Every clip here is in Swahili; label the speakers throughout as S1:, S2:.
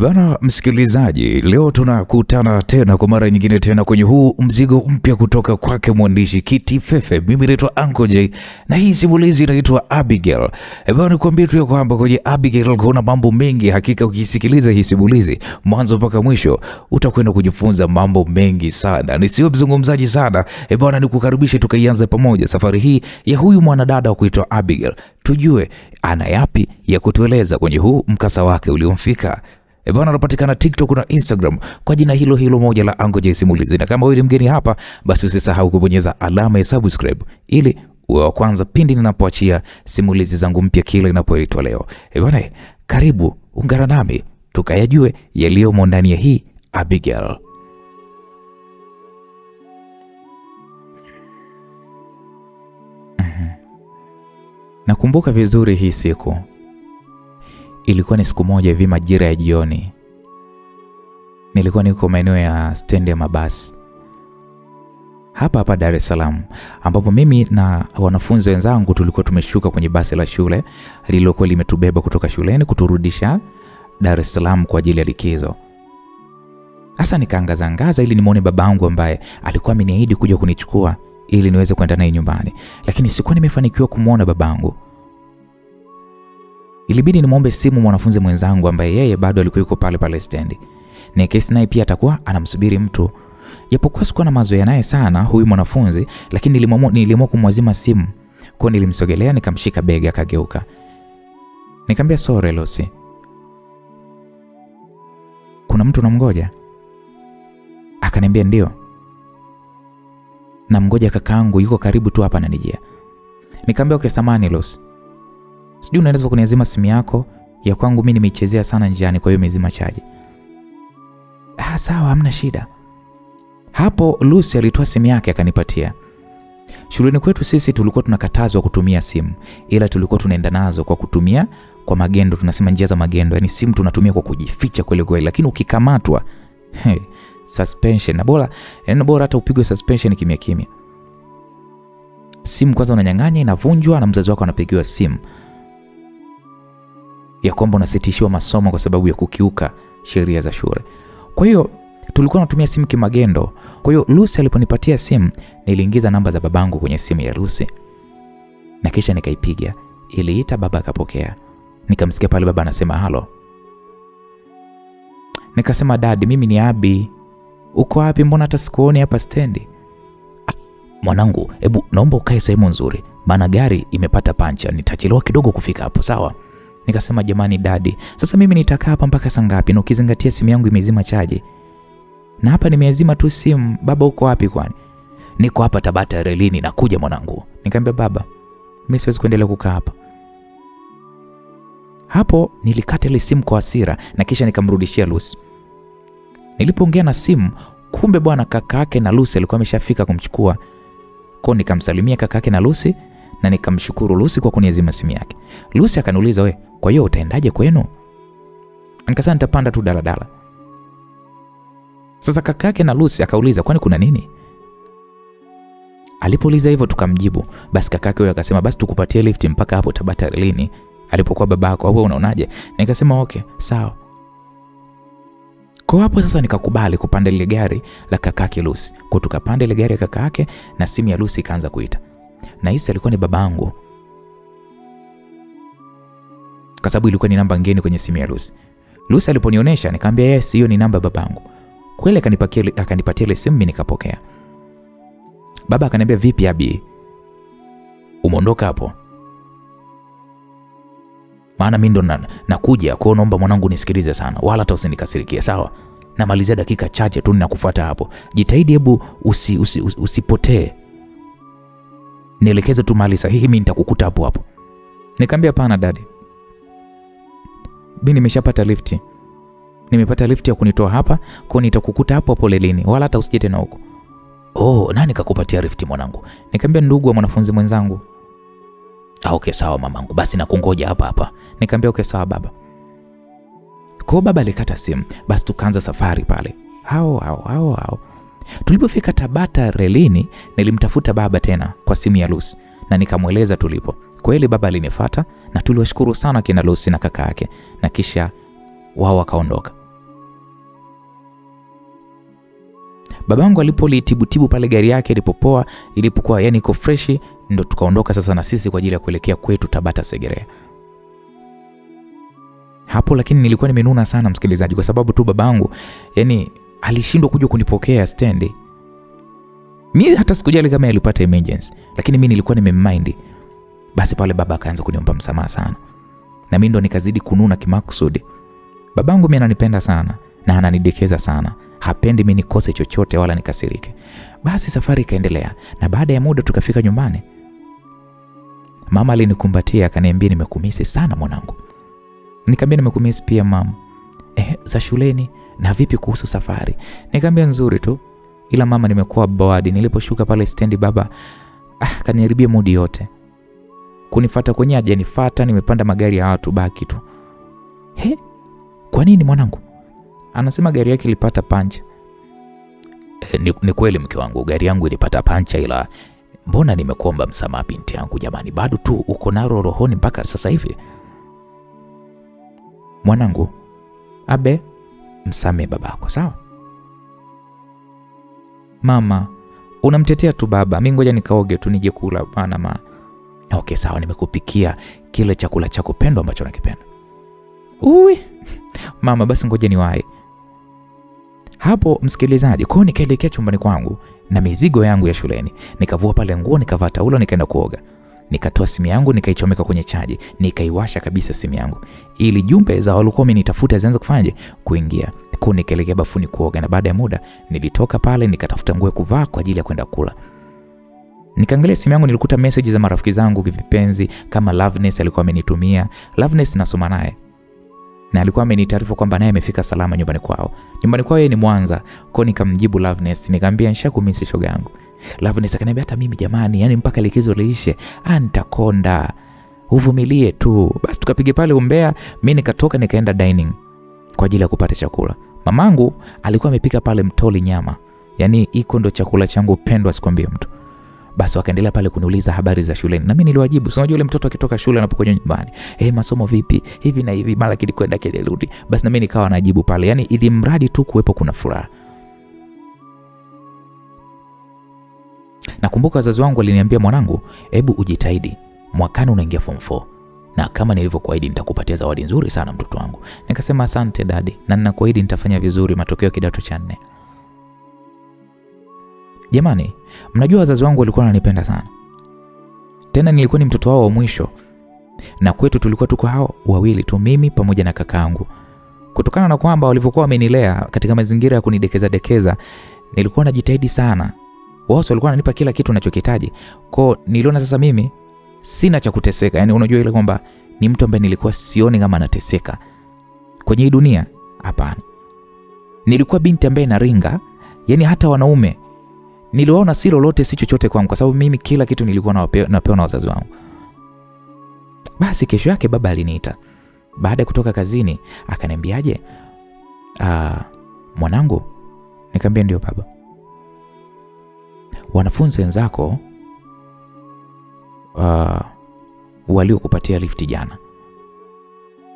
S1: Bana msikilizaji, leo tunakutana tena kwa mara nyingine tena kwenye huu mzigo mpya kutoka kwake mwandishi Kiti Fefe. Mimi naitwa Uncle J na hii simulizi inaitwa Abigail. Bana nikwambie tu kwamba kwenye Abigail kuna mambo mengi. Hakika ukisikiliza hii simulizi mwanzo mpaka mwisho utakwenda kujifunza mambo mengi sana. Nisio mzungumzaji sana. Bana nikukaribishe tukaianze pamoja safari hii ya huyu mwanadada wa kuitwa Abigail. Tujue ana yapi ya kutueleza kwenye huu mkasa wake uliomfika. Bwana anapatikana TikTok na Instagram kwa jina hilo hilo moja la Uncle J Simulizi. Na kama wewe ni mgeni hapa, basi usisahau kubonyeza alama ya subscribe ili uwe wa kwanza pindi ninapoachia simulizi zangu mpya kila inapoitwa leo. Bwana, karibu ungana nami tukayajue yaliyomo ndani ya hii Abigail. Nakumbuka vizuri hii siku. Ilikuwa ni siku moja hivi majira ya jioni. Nilikuwa niko maeneo ya stendi ya mabasi hapa Dar es Salaam, ambapo mimi na wanafunzi wenzangu tulikuwa tumeshuka kwenye basi la shule lililokuwa limetubeba kutoka shuleni kuturudisha Dar es Salaam kwa ajili ya likizo. Sasa nikaangaza ili nimuone babangu ambaye alikuwa ameniahidi kuja kunichukua ili niweze kwenda naye nyumbani, lakini sikuwa nimefanikiwa kumuona babangu. Ilibidi nimwombe simu mwanafunzi mwenzangu ambaye yeye bado alikuwa yuko pale stendi. Na kesi naye pia atakuwa anamsubiri mtu. Japokuwa sikuwa na mazoea naye sana huyu mwanafunzi, lakini niliamua kumwazima simu. Kwa nilimsogelea nikamshika bega akageuka. Nikamwambia sorry Lucy. Kuna mtu namngoja? Akaniambia ndio. Namngoja kakaangu yuko karibu tu hapa ananijia. Nikamwambia okay samani Lucy. Sijui unaweza kuniazima simu yako ya kwangu, mimi nimeichezea sana njiani kwa hiyo imezima chaji. Sawa hamna shida. Hapo Lucy alitoa simu yake akanipatia. Shuleni kwetu sisi tulikuwa tunakatazwa kutumia simu, ila tulikuwa tunaenda nazo kwa kutumia kwa magendo, tunasema njia za magendo, yani simu tunatumia kwa kujificha kweli, lakini ukikamatwa suspension na bora hata upigwe suspension kimya. Simu kwanza unanyang'anya, inavunjwa na mzazi wako anapigiwa simu ya kwamba unasitishiwa masomo kwa sababu ya kukiuka sheria za shule. Kwa hiyo tulikuwa tunatumia simu kimagendo. Kwa hiyo Lucy aliponipatia simu, niliingiza namba za babangu kwenye simu ya Lucy. Na kisha nikaipiga. Iliita, baba akapokea. Nikamsikia pale baba anasema halo. Nikasema dad, mimi ni Abi. Uko wapi, mbona hata sikuoni hapa stendi? Mwanangu, hebu naomba ukae sehemu nzuri, maana gari imepata pancha, nitachelewa kidogo kufika hapo, sawa? Nikasema jamani dadi, sasa mimi nitakaa hapa mpaka saa ngapi na ukizingatia simu yangu imezima chaji? Na hapa nimeazima tu simu. Baba uko wapi kwani? Niko hapa Tabata relini nakuja mwanangu. Nikamwambia baba, mimi siwezi kuendelea kukaa hapa. Hapo nilikata ile simu kwa hasira na kisha nikamrudishia Lucy. Nilipoongea na simu, kumbe bwana kaka yake na Lucy alikuwa ameshafika kumchukua. Kwa nikamsalimia kaka yake na Lucy na nikamshukuru Lucy kwa kuniazima simu yake. Lucy akaniuliza, we, kwa hiyo utaendaje kwenu? Nikasema nitapanda tu daladala. Sasa kaka yake na Lucy akauliza, kwani kuna nini? Alipouliza hivyo tukamjibu. Basi kaka yake akasema basi tukupatie lift mpaka hapo Tabata relini alipokuwa babako, au wewe unaonaje? Nikasema okay, sawa. Kwa hapo sasa nikakubali kupanda ile gari la kaka yake Lucy. Kwa tukapanda ile gari ya kaka yake na simu ya Lucy ikaanza kuita. Na hisi alikuwa ni babangu, kwa sababu ilikuwa ni namba ngeni kwenye simu ya Lucy. Lucy aliponionyesha nikamwambia yes, hiyo ni namba babangu. Kweli akanipatia ile simu, nikapokea. Baba akaniambia vipi Abi? Umeondoka hapo? Maana mimi ndo nakuja, kwa naomba mwanangu nisikilize sana, wala hata usinikasirikie, sawa? Namalizia dakika chache tu ninakufuata hapo. Jitahidi hebu usipotee. Nielekeze tu mahali sahihi, mimi nitakukuta hapo. Nikamwambia hapana daddy. Mimi nimeshapata lifti. Nimepata lifti ya kunitoa hapa, kwa nitakukuta hapo lelini, wala hata usije tena huko. Oh, nani kakupatia lifti mwanangu? Nikamwambia ndugu wa mwanafunzi mwenzangu. Okay sawa mamangu, basi nakungoja hapa. Nikamwambia okay sawa baba. Kwa baba alikata simu, basi tukaanza safari pale. Hao. Tulipofika Tabata relini, nilimtafuta baba tena kwa simu ya Lucy na nikamweleza tulipo. Kweli baba alinifuata na tuliwashukuru sana kina Lucy na kaka yake, na kisha wao wakaondoka. Babangu alipolitibutibu pale gari yake ilipokuwa yani iko fresh, ndo tukaondoka sasa na sisi kwa ajili ya kuelekea kwetu Tabata Segerea. Hapo lakini nilikuwa nimenuna sana msikilizaji, kwa sababu tu babangu yani alishindwa kuja kunipokea stendi. Mimi hata sikujali kama alipata emergency, lakini mimi nilikuwa nimemind. Basi pale baba akaanza kuniomba msamaha sana, na mimi ndo nikazidi kununa kimakusudi. Babangu mimi ananipenda sana na ananidekeza sana, hapendi mimi nikose chochote wala nikasirike. Basi safari ikaendelea, na baada ya muda tukafika nyumbani. Mama alinikumbatia akaniambia, nimekumisi sana mwanangu. Nikamwambia nimekumisi pia mama. Za shuleni na vipi kuhusu safari? Nikamwambia nzuri tu, ila mama nimekuwa bored. Niliposhuka pale stendi baba kaniharibia mudi yote. Kunifuata kwenye hajanifuata, nimepanda magari ya watu baki tu. Kwa nini mwanangu? Anasema gari yake ilipata pancha. Ni kweli mke wangu, gari yangu ilipata pancha, ila mbona nimekuomba msamaha binti yangu jamani, bado tu uko naro rohoni mpaka sasa hivi. Mwanangu, msame babako sawa? Mama, unamtetea tu baba. Mimi ngoja nikaoge tu nije kula bana ma. Okay sawa, nimekupikia kile chakula chako pendwa ambacho nakipenda. Mama, basi ngoja niwahi. Hapo msikilizaji, kwa nikaelekea chumbani kwangu na mizigo yangu ya shuleni. Nikavua pale nguo, nikavaa taulo, nikaenda kuoga. Nikatoa simu yangu, nikaichomeka kwenye chaji, nikaiwasha kabisa simu yangu ili jumbe za walikuwa wamenitafuta zianze kufanyaje kuingia. Nikaelekea bafuni kuoga, na baada ya muda nilitoka pale nikatafuta nguo kuvaa kwa ajili ya kwenda kula. Nikaangalia simu yangu, nilikuta message za marafiki zangu vipenzi kama Loveness alikuwa amenitumia. Loveness nasoma naye, na alikuwa amenitaarifu kwamba naye amefika salama nyumbani kwao. Nyumbani kwao yeye ni Mwanza. Kwa nikamjibu Loveness, nikamwambia nishakumisi shoga yangu. Loveness akaniambia hata mimi jamani, yani mpaka likizo liishe nitakonda, uvumilie tu. Basi tukapiga pale umbea, mimi nikatoka nikaenda dining kwa ajili ya kupata chakula. Mamangu alikuwa amepika pale mtoli nyama, yani iko ndo chakula changu pendwa, sikwambie mtu. Basi wakaendelea pale kuniuliza habari za shuleni, na mimi niliwajibu. Unajua yule mtoto akitoka shule anapokuja nyumbani, masomo vipi hivi na hivi, mara kilikwenda kilirudi. Basi na mimi nikawa najibu pale, yani ili mradi tu kuwepo kuna furaha. Nakumbuka wazazi wangu waliniambia, mwanangu, hebu ujitahidi, mwakani unaingia form 4, na kama nilivyokuahidi nitakupatia zawadi nzuri sana mtoto wangu. Nikasema asante daddy, na ninakuahidi nitafanya vizuri matokeo kidato cha 4. Jamani, mnajua wazazi wangu walikuwa wananipenda sana. Tena nilikuwa ni mtoto wao wa mwisho, na kwetu tulikuwa tuko hao wawili tu, mimi pamoja na kakaangu. Kutokana na kwamba walivyokuwa wamenilea katika mazingira ya kunidekeza, nilikuwa najitahidi sana. Wao walikuwa wananipa kila kitu ninachokihitaji. Kwa niliona sasa mimi sina cha kuteseka. Yani unajua ile kwamba ni mtu ambaye nilikuwa sioni kama anateseka kwenye hii dunia. Hapana. Nilikuwa binti ambaye naringa, yani hata wanaume niliwaona si lolote si chochote kwangu, kwa sababu mimi kila kitu nilikuwa napewa na wazazi wangu. Basi kesho yake baba aliniita baada ya kutoka kazini, akaniambiaje, mwanangu. Nikamwambia ndio baba. Wanafunzi wenzako waliokupatia lift jana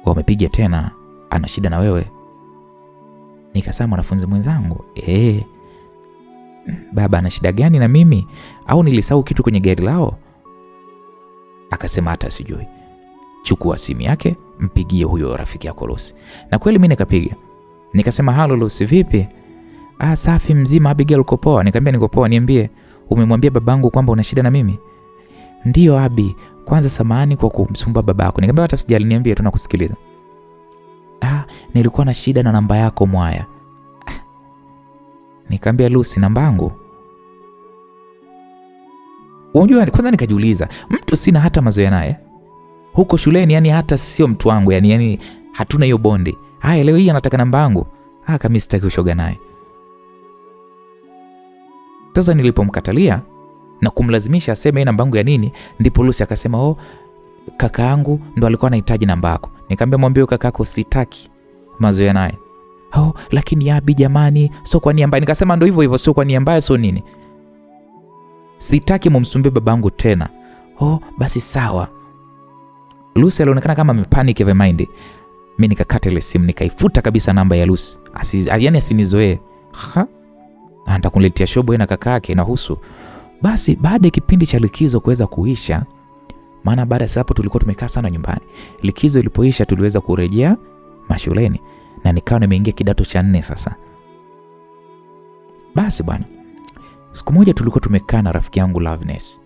S1: wamepiga tena, ana shida na wewe. Nikasema mwanafunzi mwenzangu? Baba, ana shida gani na mimi? Au nilisahau kitu kwenye gari lao? Akasema hata sijui. Chukua simu yake, mpigie huyo rafiki yako Lucy. Na kweli mimi nikapiga. Nikasema halo Lucy, vipi? Safi mzima Abigail, uko poa? Nikamwambia niko poa, niambie, umemwambia babangu kwamba una shida na mimi? Ndio Abi, kwanza samahani kwa kumsumbua babako. Nikamwambia hata sijali, niambie tu nakusikiliza. Nilikuwa na shida na namba yako Mwaya. Nikamwambia Lucy, namba yangu? Unajua kwanza nikajiuliza, mtu sina hata mazoea naye huko shuleni, yani hata sio mtu wangu, yani hatuna hiyo bondi. Haya leo hii anataka namba yangu. Kama sitaki ushoga naye. Sasa nilipomkatalia na kumlazimisha aseme namba yangu ya nini, ndipo Lucy akasema kaka yangu ndo alikuwa anahitaji namba yako. Nikamwambia mwambie kakako sitaki mazoea naye. Lakini Abi jamani, sio kwa nia mbaya. Nikasema ndo hivyo hivyo, sio kwa nia mbaya, sio nini. Sitaki mumsumbie babangu tena. Basi sawa. Lucy alionekana kama amepanic of mind. Mimi nikakata ile simu, nikaifuta kabisa namba ya Lucy. Yani asinizoee. anataka kuniletea shobo na kaka yake na Husu. Basi baada ya kipindi cha likizo kuweza kuisha, maana baada ya hapo tulikuwa tumekaa sana nyumbani. Likizo ilipoisha tuliweza kurejea mashuleni na nikawa nimeingia kidato cha 4 sasa. Basi bwana, siku moja tulikuwa tumekaa na rafiki yangu Loveness.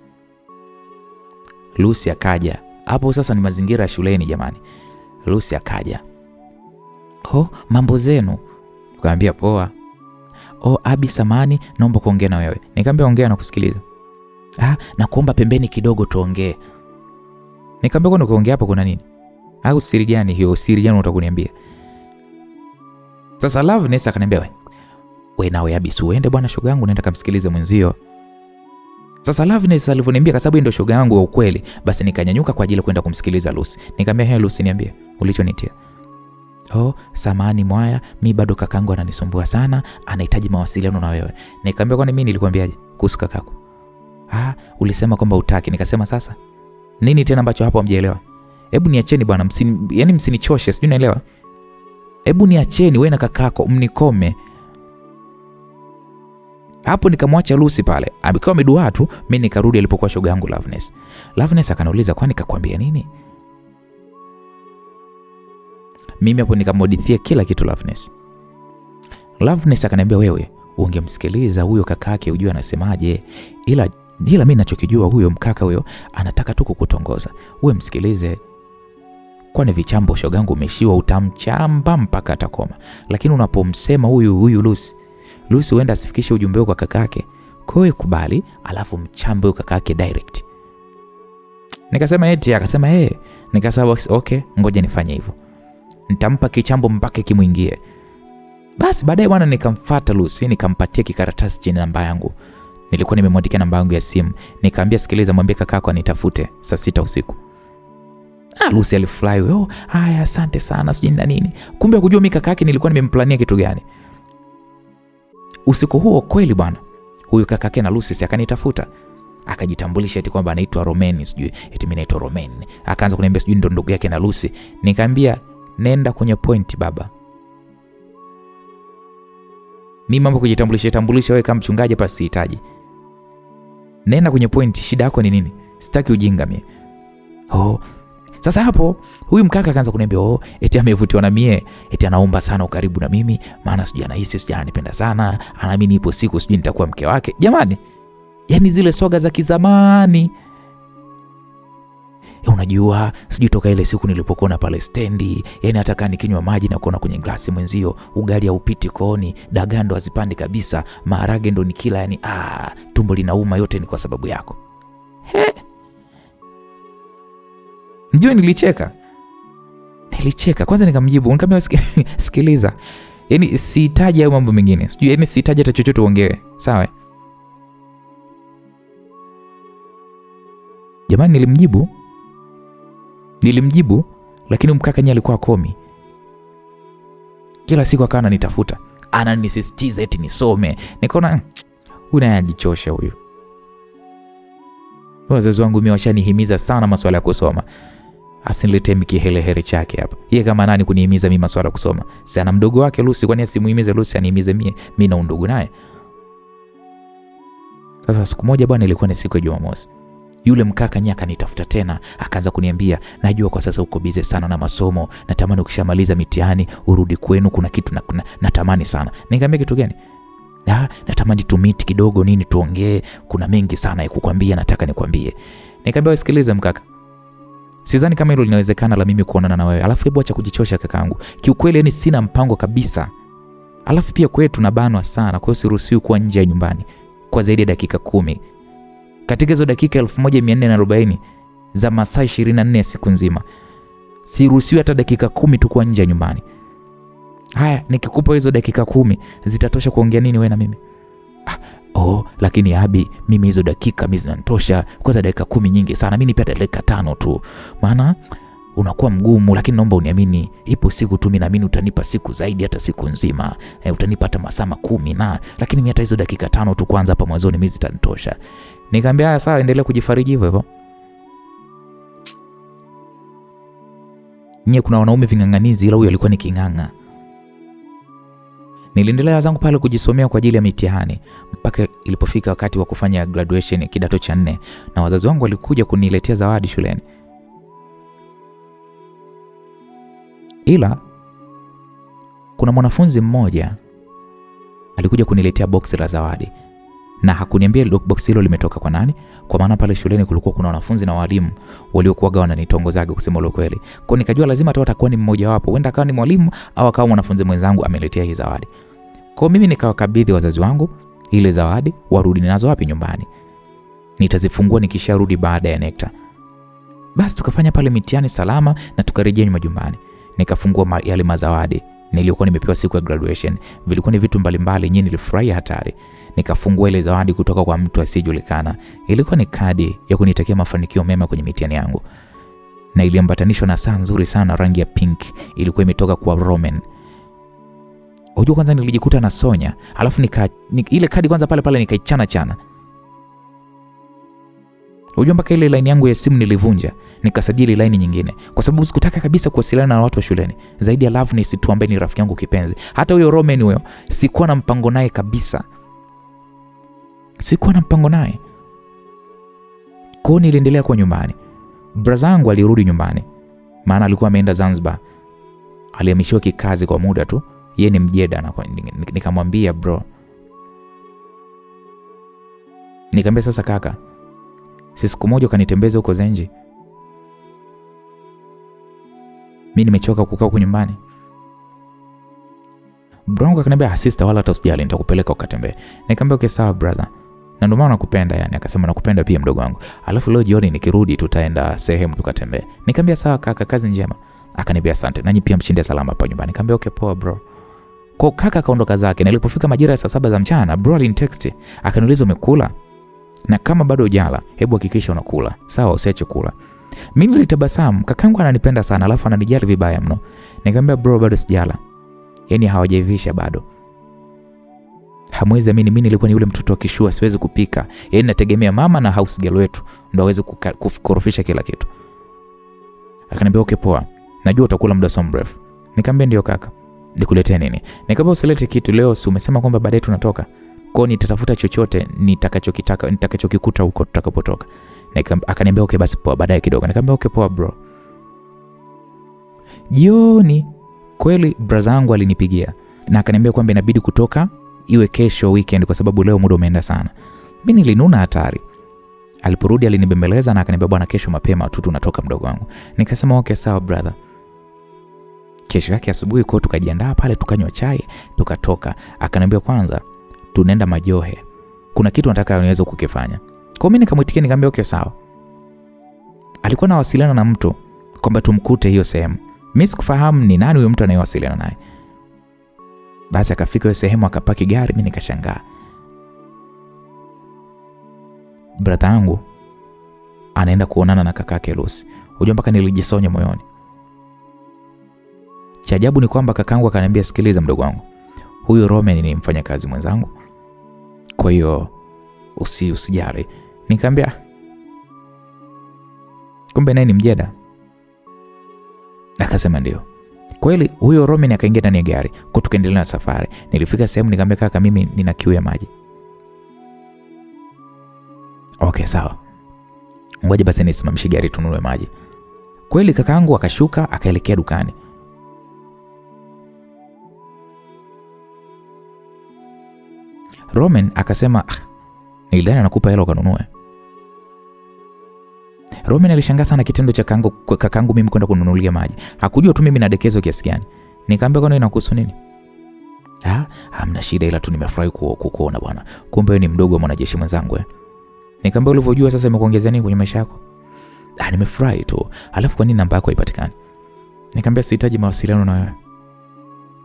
S1: Lucy akaja. Hapo sasa ni mazingira ya shuleni jamani. Lucy akaja. Mambo zenu? Nikamwambia poa. Abi samani, naomba kuongea na wewe. Nikamwambia ongea na kusikiliza. Na kuomba pembeni kidogo tuongee. Nikamwambia kwani kuongea hapo kuna nini? Au siri gani hiyo? Siri gani unataka kuniambia? Sasa Loveness akaniambia wewe nawe Abi uende bwana, shoga yangu naenda kumsikiliza mwenzio. Sasa Loveness alivyoniambia, kwa sababu ndio shoga yangu wa ukweli, basi nikanyanyuka kwa ajili ya kwenda kumsikiliza Lucy. Nikamwambia Lucy, niambie ulichonitia. Samani mwaya, mimi bado kakangu ananisumbua sana, anahitaji mawasiliano na wewe. Nikamwambia kwani mimi nilikwambiaje kuhusu kakako? Ulisema kwamba utaki. Nikasema sasa nini tena ambacho hapo hamjaelewa? Hebu niacheni bwana, msinichoshe, sijui naelewa. Hebu niacheni wewe na kakako mnikome. Hapo nikamwacha Lucy pale. Alikuwa ameduaa tu, mimi nikarudi alipokuwa shoga yangu Loveness. Loveness akaniuliza kwani kakwambia nini? Mimi hapo nikamodithia kila kitu Loveness. Loveness akaniambia wewe ungemsikiliza huyo kakake ujue anasemaje. Ila mimi ninachokijua huyo mkaka huyo anataka tu kukutongoza. Wewe msikilize. Kwani vichambo shoga yangu umeshiwa, utamchamba mpaka atakoma. Lakini unapomsema huyu Lucy huenda asifikishe ujumbe wako kwa kakake. Kwa hiyo kubali, alafu mchambe huyo kakake direct. Nikasema akasema nikasema okay, ngoja nifanye hivyo. Nitampa kichambo mpaka kimuingie. Basi baadaye bwana nikamfuata Lucy, nikampatia kikaratasi chenye namba yangu. Nilikuwa nimemwandikia namba yangu ya simu. Nikamwambia sikiliza, mwambie kakako anitafute saa 6 usiku. Lucy alifurahi, haya asante sana sijui na nini. Kumbe kujua mimi kakake nilikuwa nimemplania kitu gani. Usiku huo kweli bwana, huyu kakake na Lucy akanitafuta. Akajitambulisha eti kwamba anaitwa Romain, sijui eti mimi naitwa Romain. Akaanza kuniambia sijui ndo ndugu yake na Lucy. Nikamwambia nenda kwenye point baba. Mimi mambo kujitambulisha wewe kama mchungaji hapa sihitaji. Nenda kwenye point, shida yako ni nini? Sitaki ujinga mimi. Sasa hapo huyu mkaka akaanza kuniambia eti amevutiwa na mie, eti anaomba sana ukaribu na mimi, maana sijui anahisi sijui ananipenda sana, anaamini ipo siku sijui nitakuwa mke wake. Jamani, yani zile soga za kizamani. Unajua sijui toka ile siku nilipokuona pale stendi, yani hata nikinywa maji na kuona kwenye glasi mwenzio, ugali haupiti kooni, dagando hazipandi kabisa, maharage ndo nikila yani tumbo linauma, yote ni kwa sababu yako. Ndio nilicheka. Kwanza nikamjibu, nikamwambia sikiliza. Yaani sihitaji hayo mambo mengine. Sijui yani sihitaji hata chochote uongewe. Sawa? Jamani nilimjibu lakini mkaka nye alikuwa komi. Kila siku akawa ananitafuta. Ananisisitiza eti nisome. Nikaona unayajichosha huyu. Wazazi wangu mimi washanihimiza sana masuala ya kusoma. Asiniletee kihelehele chake hapa. Yeye kama nani kunihimiza mimi masuala ya kusoma? Si ana mdogo wake Lucy, kwani asimuhimize Lucy anihimize mimi na undugu naye? Sasa siku moja bwana, ilikuwa ni siku ya Jumamosi. Yule mkaka nyaka nitafuta tena, akaanza kuniambia, najua kwa sasa uko busy sana na masomo, natamani ukishamaliza mitihani urudi kwenu, kuna kitu natamani sana. Nikamwambia kitu gani? Natamani tu meet kidogo nini tuongee, kuna mengi sana ya kukwambia, nataka nikwambie. Nikamwambia sikiliza mkaka, sidhani kama hilo linawezekana la mimi kuonana na wewe. Alafu hebu acha kujichosha kakaangu. Kiukweli yani sina mpango kabisa. Alafu pia kwetu tunabanwa sana, kwa hiyo siruhusiwi kuwa nje ya nyumbani kwa zaidi ya dakika 10. Katika hizo dakika 1440 za masaa 24 siku nzima, siruhusiwi hata dakika 10 tu kuwa nje ya nyumbani. Haya, nikikupa hizo dakika 10 zitatosha kuongea nini wewe na mimi? Lakini Abi, mimi hizo dakika mimi zinanitosha. Kwanza dakika 10 nyingi sana. Mimi nipe dakika 5 tu. Maana unakuwa mgumu, lakini naomba uniamini, ipo siku tu mimi naamini utanipa siku zaidi hata siku nzima. Utanipa hata masaa 10 lakini mimi hata hizo dakika 5 tu kwanza hapa mwanzoni mimi zitanitosha. Nikamwambia sawa, endelea kujifariji hivyo. Nye kuna wanaume ving'ang'anizi, ila huyo alikuwa ni king'ang'a. Niliendelea zangu pale kujisomea kwa ajili ya mitihani mpaka ilipofika wakati wa kufanya graduation kidato cha 4 na wazazi wangu walikuja kuniletea zawadi shuleni. Ila kuna mwanafunzi mmoja alikuja kuniletea box la zawadi na hakuniambia box hilo limetoka kwa nani, kwa maana pale shuleni kulikuwa kuna wanafunzi na walimu waliokuwa wananitongozaga kusema ule kweli. Kwa nikajua lazima atakuwa ni mmoja wapo, huenda akawa ni mwalimu au akawa mwanafunzi mwenzangu ameletea hii zawadi. Kwa mimi nikawakabidhi wazazi wangu ile zawadi, warudi nazo wapi? Nyumbani. Nitazifungua nikisharudi baada ya NECTA. Basi tukafanya pale mitihani salama na tukarejea nyumbani. Nikafungua yale mazawadi nilikuwa nimepewa siku ya graduation. Vilikuwa ni vitu mbalimbali, nyinyi nilifurahia hatari. Nikafungua ile zawadi kutoka kwa mtu asiyejulikana. Ilikuwa ni kadi ya kunitakia mafanikio mema kwenye mitihani yangu. Na iliambatanishwa na saa nzuri sana rangi ya pink, ilikuwa imetoka kwa Roman. Unajua kwanza nilijikuta na Sonya, alafu ile kadi kwanza pale nikaichana. Unajua mpaka ile line yangu ya simu nilivunja, nikasajili line nyingine kwa sababu sikutaka kabisa kuwasiliana na watu wa shuleni. Zaidi ya Loveness tu ambaye ni rafiki yangu kipenzi. Hata huyo Roman huyo sikuwa na mpango naye kabisa. Sikuwa na mpango naye. Kwa niliendelea kwa nyumbani. Brother yangu alirudi nyumbani, maana alikuwa ameenda Zanzibar. Alihamishiwa kikazi kwa muda tu. Yeye ni Mjeda na nikamwambia bro. Nikamwambia sasa kaka, siku moja kanitembeza huko Zenji. Mimi nimechoka kukaa huko nyumbani. Bro wangu akaniambia sister, wala hata usijali, nitakupeleka ukatembee. Nikamwambia okay sawa brother. Na ndio maana nakupenda yani. Akasema nakupenda pia mdogo wangu. Alafu leo jioni nikirudi tutaenda sehemu tukatembee. Nikamwambia sawa kaka, kazi njema. Akaniambia asante. Nanyi pia mshinde salama hapa nyumbani. Nikamwambia okay poa bro. Kwa kaka kaondoka zake. Na ilipofika majira ya saa 7 za mchana, bro alinitext. Akaniuliza umekula? Na kama bado hujala, hebu hakikisha unakula. Sawa, usiache kula. Mimi nilitabasamu, kakangu ananipenda sana, alafu ananijali vibaya mno. Nikamwambia bro bado sijala. Yaani hawajaivisha bado. Hamwezi amini mimi nilikuwa ni yule mtoto wa kishua, siwezi kupika. Yaani nategemea mama na house girl wetu ndio aweze kukorofisha kila kitu. Akaniambia okay poa. Najua utakula muda so mrefu. Nikamwambia ndio kaka. Nikuletee nini? Nikamwambia usilete kitu leo, si umesema kwamba baadaye tunatoka. Kwa nitatafuta chochote nitakachokikuta huko tutakapotoka. Akaniambia okay basi poa, baadaye kidogo. Nikamwambia okay poa bro. Jioni kweli brother yangu alinipigia na akaniambia kwamba inabidi kutoka iwe kesho weekend kwa sababu leo muda umeenda sana. Mimi nilinuna hatari. Aliporudi alinibembeleza na akaniambia bwana, kesho mapema tu tunatoka mdogo wangu. Nikasema okay sawa brother. Kesho yake asubuhi kwa tukajiandaa pale, tukanywa chai, tukatoka. Akaniambia kwanza tunaenda Majohe. Kuna kitu nataka niweze kukifanya. Kwa mimi nikamwitikia nikamwambia okay sawa. Alikuwa anawasiliana na mtu kwamba tumkute hiyo sehemu. Mimi sikufahamu ni nani huyo mtu anayewasiliana naye. Basi akafika hiyo sehemu akapaki gari, mimi nikashangaa. Brother yangu anaenda kuonana na kakake Lucy. Unajua mpaka nilijisonya moyoni. Cha ajabu ni kwamba kakangu akaniambia sikiliza mdogo wangu. Huyo Roman ni mfanyakazi mwenzangu. Kwa hiyo usijali. Nikamwambia kumbe naye ni Mjeda. Akasema ndio. Kweli huyo Roman akaingia ndani ya gari, kwa tukaendelea na safari. Nilifika sehemu nikamwambia kaka, mimi nina kiu ya maji. Okay sawa. Ngoja basi nisimamishe gari tununue maji. Kweli kakaangu akashuka akaelekea dukani. Roman akasema nilidhani anakupa hela ukanunue. Roman alishangaa sana kitendo cha kakangu mimi kwenda kununulia maji. Hakujua tu mimi nadekezo kiasi gani. Nikamwambia kwani inakuhusu nini? Hamna shida, ila tu nimefurahi kukuona bwana. Kumbe wewe ni mdogo wa mwanajeshi mwenzangu eh. Nikamwambia ulivyojua sasa imekuongezea nini kwenye maisha yako? Nimefurahi tu. Alafu kwa nini namba yako haipatikani? Nikamwambia sihitaji mawasiliano na wewe.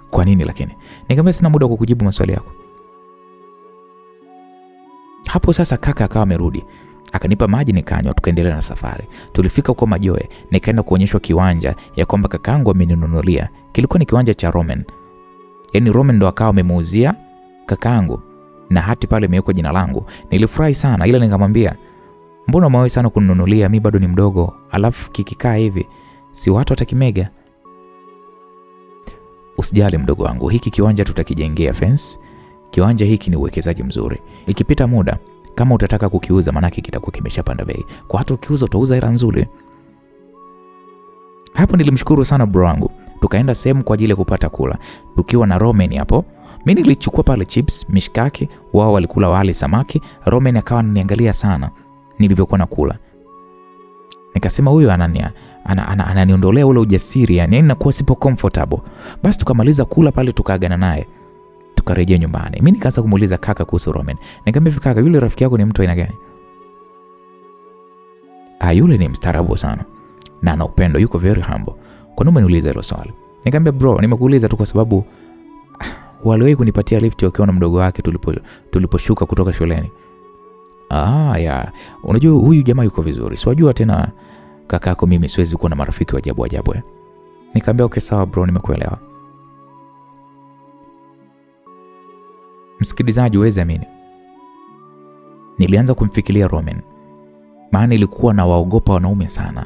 S1: Kwa nini lakini? Nikamwambia sina muda wa kukujibu maswali yako. Hapo sasa kaka akawa amerudi. Akanipa maji nikanywa, tukaendelea na safari. Tulifika huko Majoe, nikaenda kuonyeshwa kiwanja ya kwamba kakangu ameninunulia. Kilikuwa ni kiwanja cha Roman. Yaani Roman ndo akawa amemuuzia kakangu na hati pale imewekwa jina langu. Nilifurahi sana, ila nikamwambia mbona umewahi sana kuninunulia, mimi bado ni mdogo, alafu kikikaa hivi si watu watakimega. Usijali mdogo wangu, hiki kiwanja tutakijengea fence. Kiwanja hiki ni uwekezaji mzuri. Ikipita muda kama utataka kukiuza, manake kitakuwa kimeshapanda bei. Kwa hata ukiuza utauza hela nzuri. Hapo nilimshukuru sana bro wangu. Tukaenda sehemu kwa ajili ya kupata kula. Tukiwa na Roman hapo. Mimi nilichukua pale chips, mishkaki, wao walikula wali samaki. Roman akawa ananiangalia sana nilivyokuwa nakula. Nikasema huyu ananiondolea ule ujasiri, yani nakuwa sipo comfortable. Basi tukamaliza kula pale, tukaagana naye. Tukarejea nyumbani. Mimi nikaanza kumuuliza kaka kuhusu Roman. Nikamwambia kaka, yule rafiki yako ni mtu aina gani? Yule ni mstaarabu sana. Na ana upendo, yuko very humble. Kwa nini umeniuliza hilo swali? Nikamwambia bro, nimekuuliza tu kwa sababu waliwahi kunipatia lift wakiwa na mdogo wake tuliposhuka kutoka shuleni. Ya. Unajua huyu jamaa yuko vizuri. Siwajua tena kakako, mimi siwezi kuwa na marafiki wa ajabu. Nikamwambia okay sawa bro, nimekuelewa. Msikilizaji, uweze amini, nilianza kumfikiria Roman. Maana nilikuwa na waogopa wanaume sana.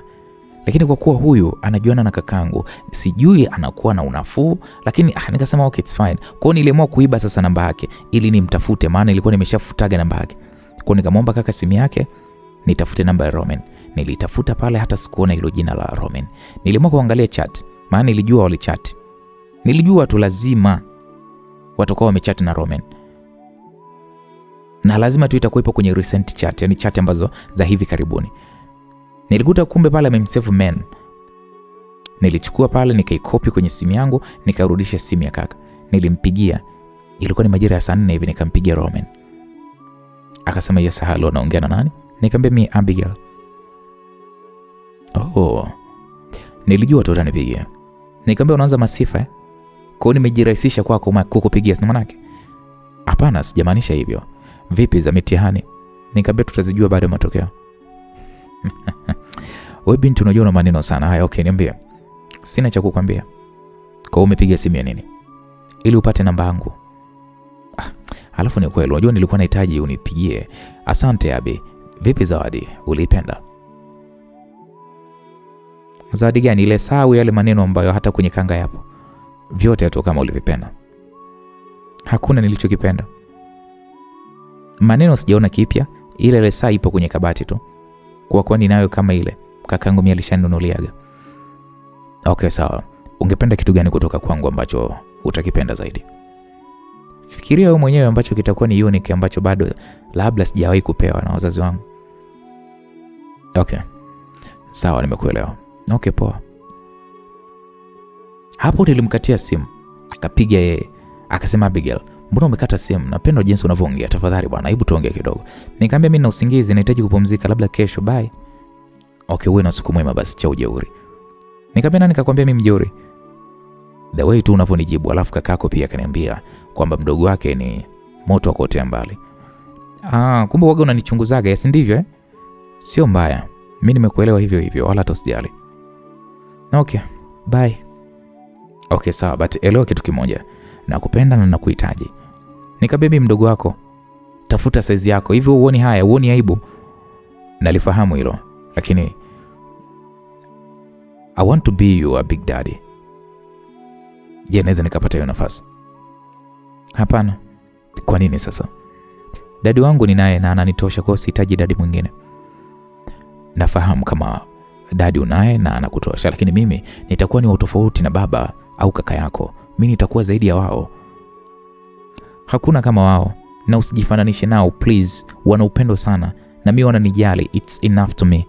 S1: Lakini kwa kuwa huyu anajuana na kakangu, sijui anakuwa na unafuu, lakini nikasema okay it's fine. Kwa hiyo niliamua kuiba sasa namba yake ili nimtafute, maana nilikuwa nimeshafutaga namba yake. Kwa hiyo nikamwomba kaka simu yake nitafute namba ya Roman. Nilitafuta pale, hata sikuona hilo jina la Roman. Niliamua kuangalia chat, maana nilijua walichat. Nilijua tu lazima watakuwa wamechat na Roman. Na lazima tu itakuwepo kwenye recent chat, yani chat ambazo za hivi karibuni. Nilikuta kumbe pale amemsave man. Nilichukua pale nikaikopi kwenye simu yangu, nikarudisha simu ya kaka. Nilimpigia. Ilikuwa ni majira ya saa 4 hivi, nikampigia Roman. Akasema yes hello, naongea na nani? Nikamwambia mimi Abigail. Nilijua tu utanipigia. Nikamwambia unaanza masifa Kwa hiyo nimejirahisisha kwako kukupigia, sina maana yake. Hapana, sijamaanisha hivyo. Vipi za mitihani? Nikamwambia tutazijua baada ya matokeo. Wewe binti unajua na maneno sana. Haya okay, niambie. Sina cha kukwambia. Kwa hiyo umepiga simu ya nini? Ili upate namba yangu. Alafu ni kweli, unajua nilikuwa nahitaji unipigie. Asante Abi. Vipi zawadi? Uliipenda? Zawadi gani? Ile saa au yale maneno ambayo hata kwenye kanga yapo? Vyote tu kama ulivipenda. Hakuna nilichokipenda. Maneno sijaona kipya, ile saa ipo kwenye kabati tu. Kwa kwani nayo kama ile kakangu mimi alishanunuliaga. Okay sawa. Ungependa kitu gani kutoka kwangu ambacho utakipenda zaidi? Fikiria wewe mwenyewe ambacho kitakuwa ni unique, ambacho bado labda sijawahi kupewa na wazazi wangu. Okay. Sawa, nimekuelewa. Okay poa. Hapo nilimkatia simu. Akapiga yeye. Akasema Abigail, mbona umekata simu? Napenda jinsi unavyoongea. Tafadhali bwana, hebu tuongee kidogo. Nikamwambia mimi na usingizi, nahitaji kupumzika, labda kesho, bye. Okay, wewe na siku mwema basi, cha ujeuri. Nikamwambia nani kakwambia mimi mjeuri? The way tu unavyonijibu. Alafu kakako pia akaniambia kwamba mdogo wake ni moto wa kuotea mbali. Kumbe waga unanichunguzaga, yes ndivyo Sio mbaya. Mimi nimekuelewa hivyo wala hata usijali. Okay, bye. Okay sawa, but elewa kitu kimoja. Nakupenda na nakuhitaji. Nikabebi mdogo wako. Tafuta size yako. Hivyo uone haya, uone aibu. Nalifahamu hilo, lakini I want to be your big daddy. Je, naweza nikapata hiyo nafasi? Hapana. Kwa nini sasa? Dadi wangu ni naye na ananitosha, kwa sihitaji dadi mwingine. Nafahamu kama dadi unaye na anakutosha, lakini mimi nitakuwa ni wa tofauti na baba au kaka yako. Mimi nitakuwa zaidi ya wao. Hakuna kama wao, na usijifananishe nao please. Wana upendo sana na mimi wananijali. It's enough to me.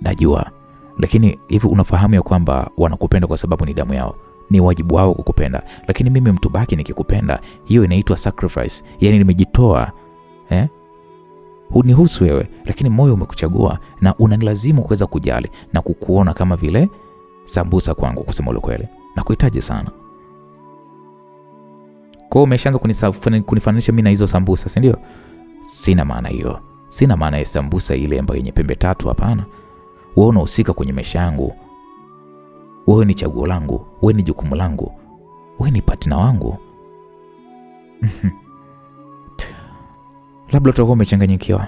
S1: Najua, lakini hivi unafahamu ya kwamba wanakupenda kwa sababu ni damu yao. Ni wajibu wao kukupenda. Lakini mimi mtu baki nikikupenda, hiyo inaitwa sacrifice. Yaani nimejitoa. Hunihusu wewe, lakini moyo umekuchagua na unanilazimu kuweza kujali na kukuona kama vile sambusa kwangu, kusema ukweli. Na kuhitaji sana. Kwa umeshaanza kunifananisha mimi na hizo sambusa, si ndio? Sina maana hiyo. Sina maana ya sambusa ile ambayo yenye pembe 3, hapana. Wewe unahusika kwenye maisha yangu. Wewe ni chaguo langu, wewe ni jukumu langu. Wewe ni partner wangu. Labda utakuwa umechanganyikiwa.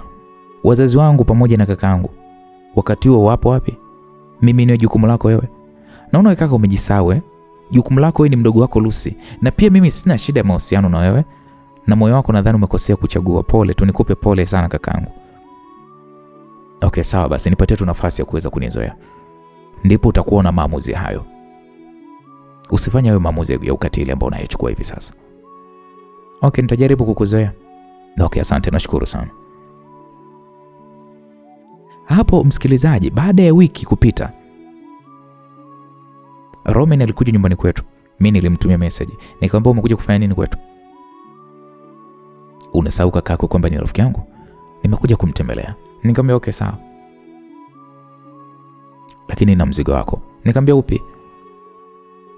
S1: Wazazi wangu pamoja na kakaangu wakati huo wapo wapi? Mimi ni jukumu lako wewe. Naona kaka umejisahau Jukumu lako wewe, ni mdogo wako Lucy. Na pia mimi sina shida ya mahusiano na wewe. Na moyo wako nadhani umekosea kuchagua. Pole tu, nikupe pole sana kakaangu. Okay, sawa basi, nipatie tu nafasi ya kuweza kunizoea. Ndipo utakuwa na maamuzi hayo. Usifanye wewe maamuzi ya ukatili ambao unayachukua hivi sasa. Okay, nitajaribu kukuzoea. Okay, asante, nashukuru sana. Hapo msikilizaji, baada ya wiki kupita, Roman alikuja nyumbani kwetu. Mimi nilimtumia message. Nikamwambia umekuja kufanya nini kwetu? Unasahau kakako kwamba ni rafiki yangu? Nimekuja kumtembelea. Nikamwambia okay sawa. Lakini na mzigo wako. Nikamwambia upi?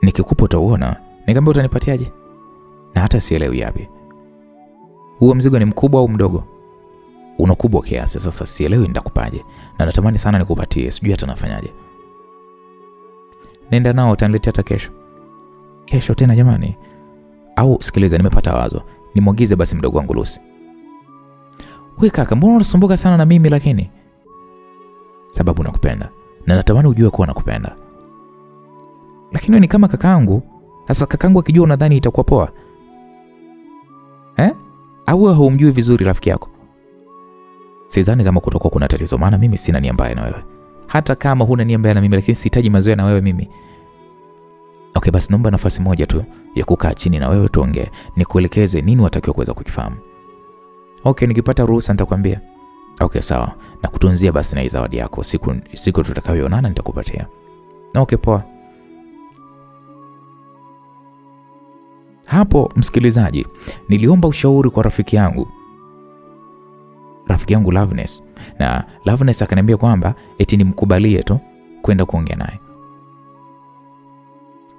S1: Nikikupa utaona. Nikamwambia utanipatiaje? Na hata sielewi yapi. Huo mzigo ni mkubwa au mdogo? Unakubwa kiasi, sasa sielewi nitakupaje. Na natamani sana nikupatie, sijui hata nafanyaje. Nenda nao, utaniletea hata kesho. Kesho tena jamani? Au sikiliza, nimepata wazo. Nimwagize basi mdogo wangu Lucy. Wewe kaka, mbona unasumbuka sana na mimi lakini? Sababu nakupenda. Na natamani ujue kuwa nakupenda. Lakini ni kama kakaangu. Sasa kakaangu akijua unadhani itakuwa poa? Au wewe humjui vizuri rafiki yako? Sidhani kama kutakuwa kuna tatizo, maana mimi sina nia mbaya na wewe. Hata kama huna nia mbaya na mimi, lakini sihitaji mazoea na wewe mimi. Okay, basi naomba nafasi moja tu ya kukaa chini na wewe tuongee. Nikuelekeze nini watakiwa kuweza kukifahamu. Okay, nikipata ruhusa nitakwambia. Okay, sawa. Na kutunzia basi na zawadi yako. Siku tutakayoonana nitakupatia. Okay, poa. Hapo msikilizaji, niliomba ushauri kwa rafiki yangu Loveness. Na Loveness akaniambia kwamba eti nimkubalie tu kwenda kuongea naye.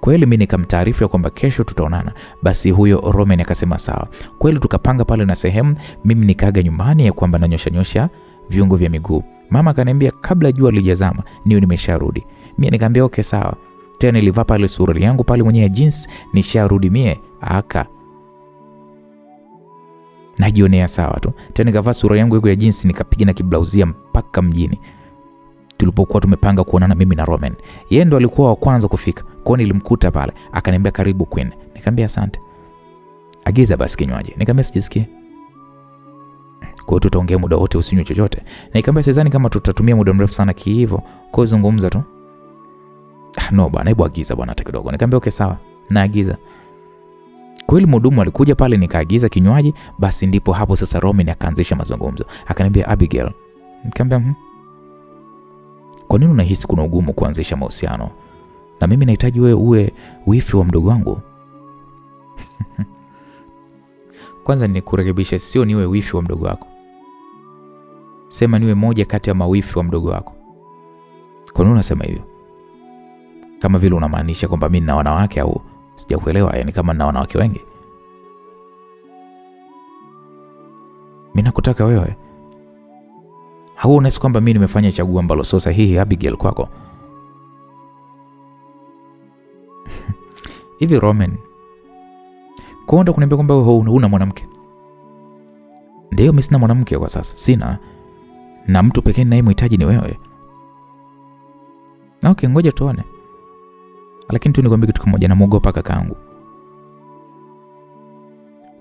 S1: Kweli mimi nikamtaarifu kwamba kesho tutaonana. Basi huyo Roman akasema sawa. Kweli tukapanga pale na sehemu, mimi nikaga nyumbani ya kwamba nanyosha viungo vya miguu. Mama akaniambia kabla jua lijazama niwe nimesharudi. Mimi nikamwambia okay sawa. Tena nilivaa pale suruali yangu pale mwenye jeans, nisharudi mie aka. Najionea sawa tu. Tena nikavaa suruali yangu ya jeans nikapiga na kiblauzia mpaka mjini. Tulipokuwa tumepanga kuonana mimi na Roman. Yeye ndo alikuwa wa kwanza kufika. Kwa nilimkuta pale, akaniambia karibu Queen. Nikamwambia asante. Agiza basi kinywaji. Nikamwambia sijisikii. Kwa hiyo tutaongea muda wote, usinywe chochote. Nikamwambia sidhani kama tutatumia muda mrefu sana hivyo. Kwa hiyo zungumza tu. No bwana, hebu agiza bwana hata kidogo. Nikamwambia okay sawa. Na agiza. Kweli mhudumu alikuja pale, nikaagiza kinywaji. Basi ndipo hapo sasa Roman akaanzisha mazungumzo. Akaniambia Abigail. Nikamwambia kwa nini unahisi kuna ugumu kuanzisha mahusiano? Na mimi nahitaji wewe uwe wifi wa mdogo wangu. Kwanza nikurekebisha, sio niwe wifi wa mdogo wako. Sema niwe moja kati ya mawifi wa mdogo wako. Kwa nini unasema hivyo? Kama vile unamaanisha kwamba mimi na wanawake au? Sijakuelewa, yani kama na wanawake wengi. Mimi nakutaka wewe. Hau unahisi kwamba mimi nimefanya chaguo ambalo sio sahihi Abigail kwako? Hivi Roman, kuonda kuniambia kwamba wewe huna mwanamke? Ndio, mimi sina mwanamke kwa sasa. Sina. Na mtu pekee ninayemhitaji ni wewe. Okay, ngoja tuone. Lakini tu nikwambie kitu kimoja, na muogopa kakaangu.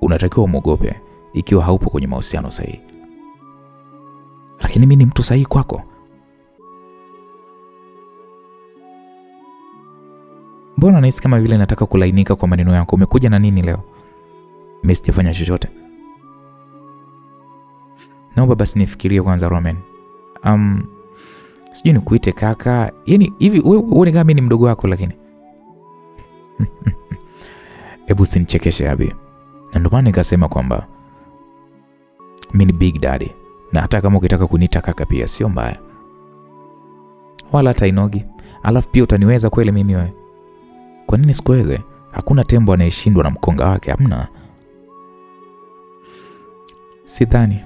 S1: Unatakiwa muogope ikiwa haupo kwenye mahusiano sahihi. Lakini mimi ni mtu sahihi kwako. Mbona nahisi kama vile nataka kulainika kwa maneno yako? Umekuja na nini leo? Mimi sijafanya chochote. Naomba basi nifikirie kwanza Roman. Sijui nikuite kaka. Yaani hivi wewe kama mimi ni mdogo wako lakini. Hebu usinichekeshe Abi. Na ndio maana nikasema kwamba mimi ni big daddy. Na hata kama ukitaka kuniita kaka pia sio mbaya. Wala hata inogi. Alafu pia utaniweza kweli mimi wewe? Kwa nini sikuweze? Hakuna tembo anayeshindwa na mkonga wake, hamna. Sidhani.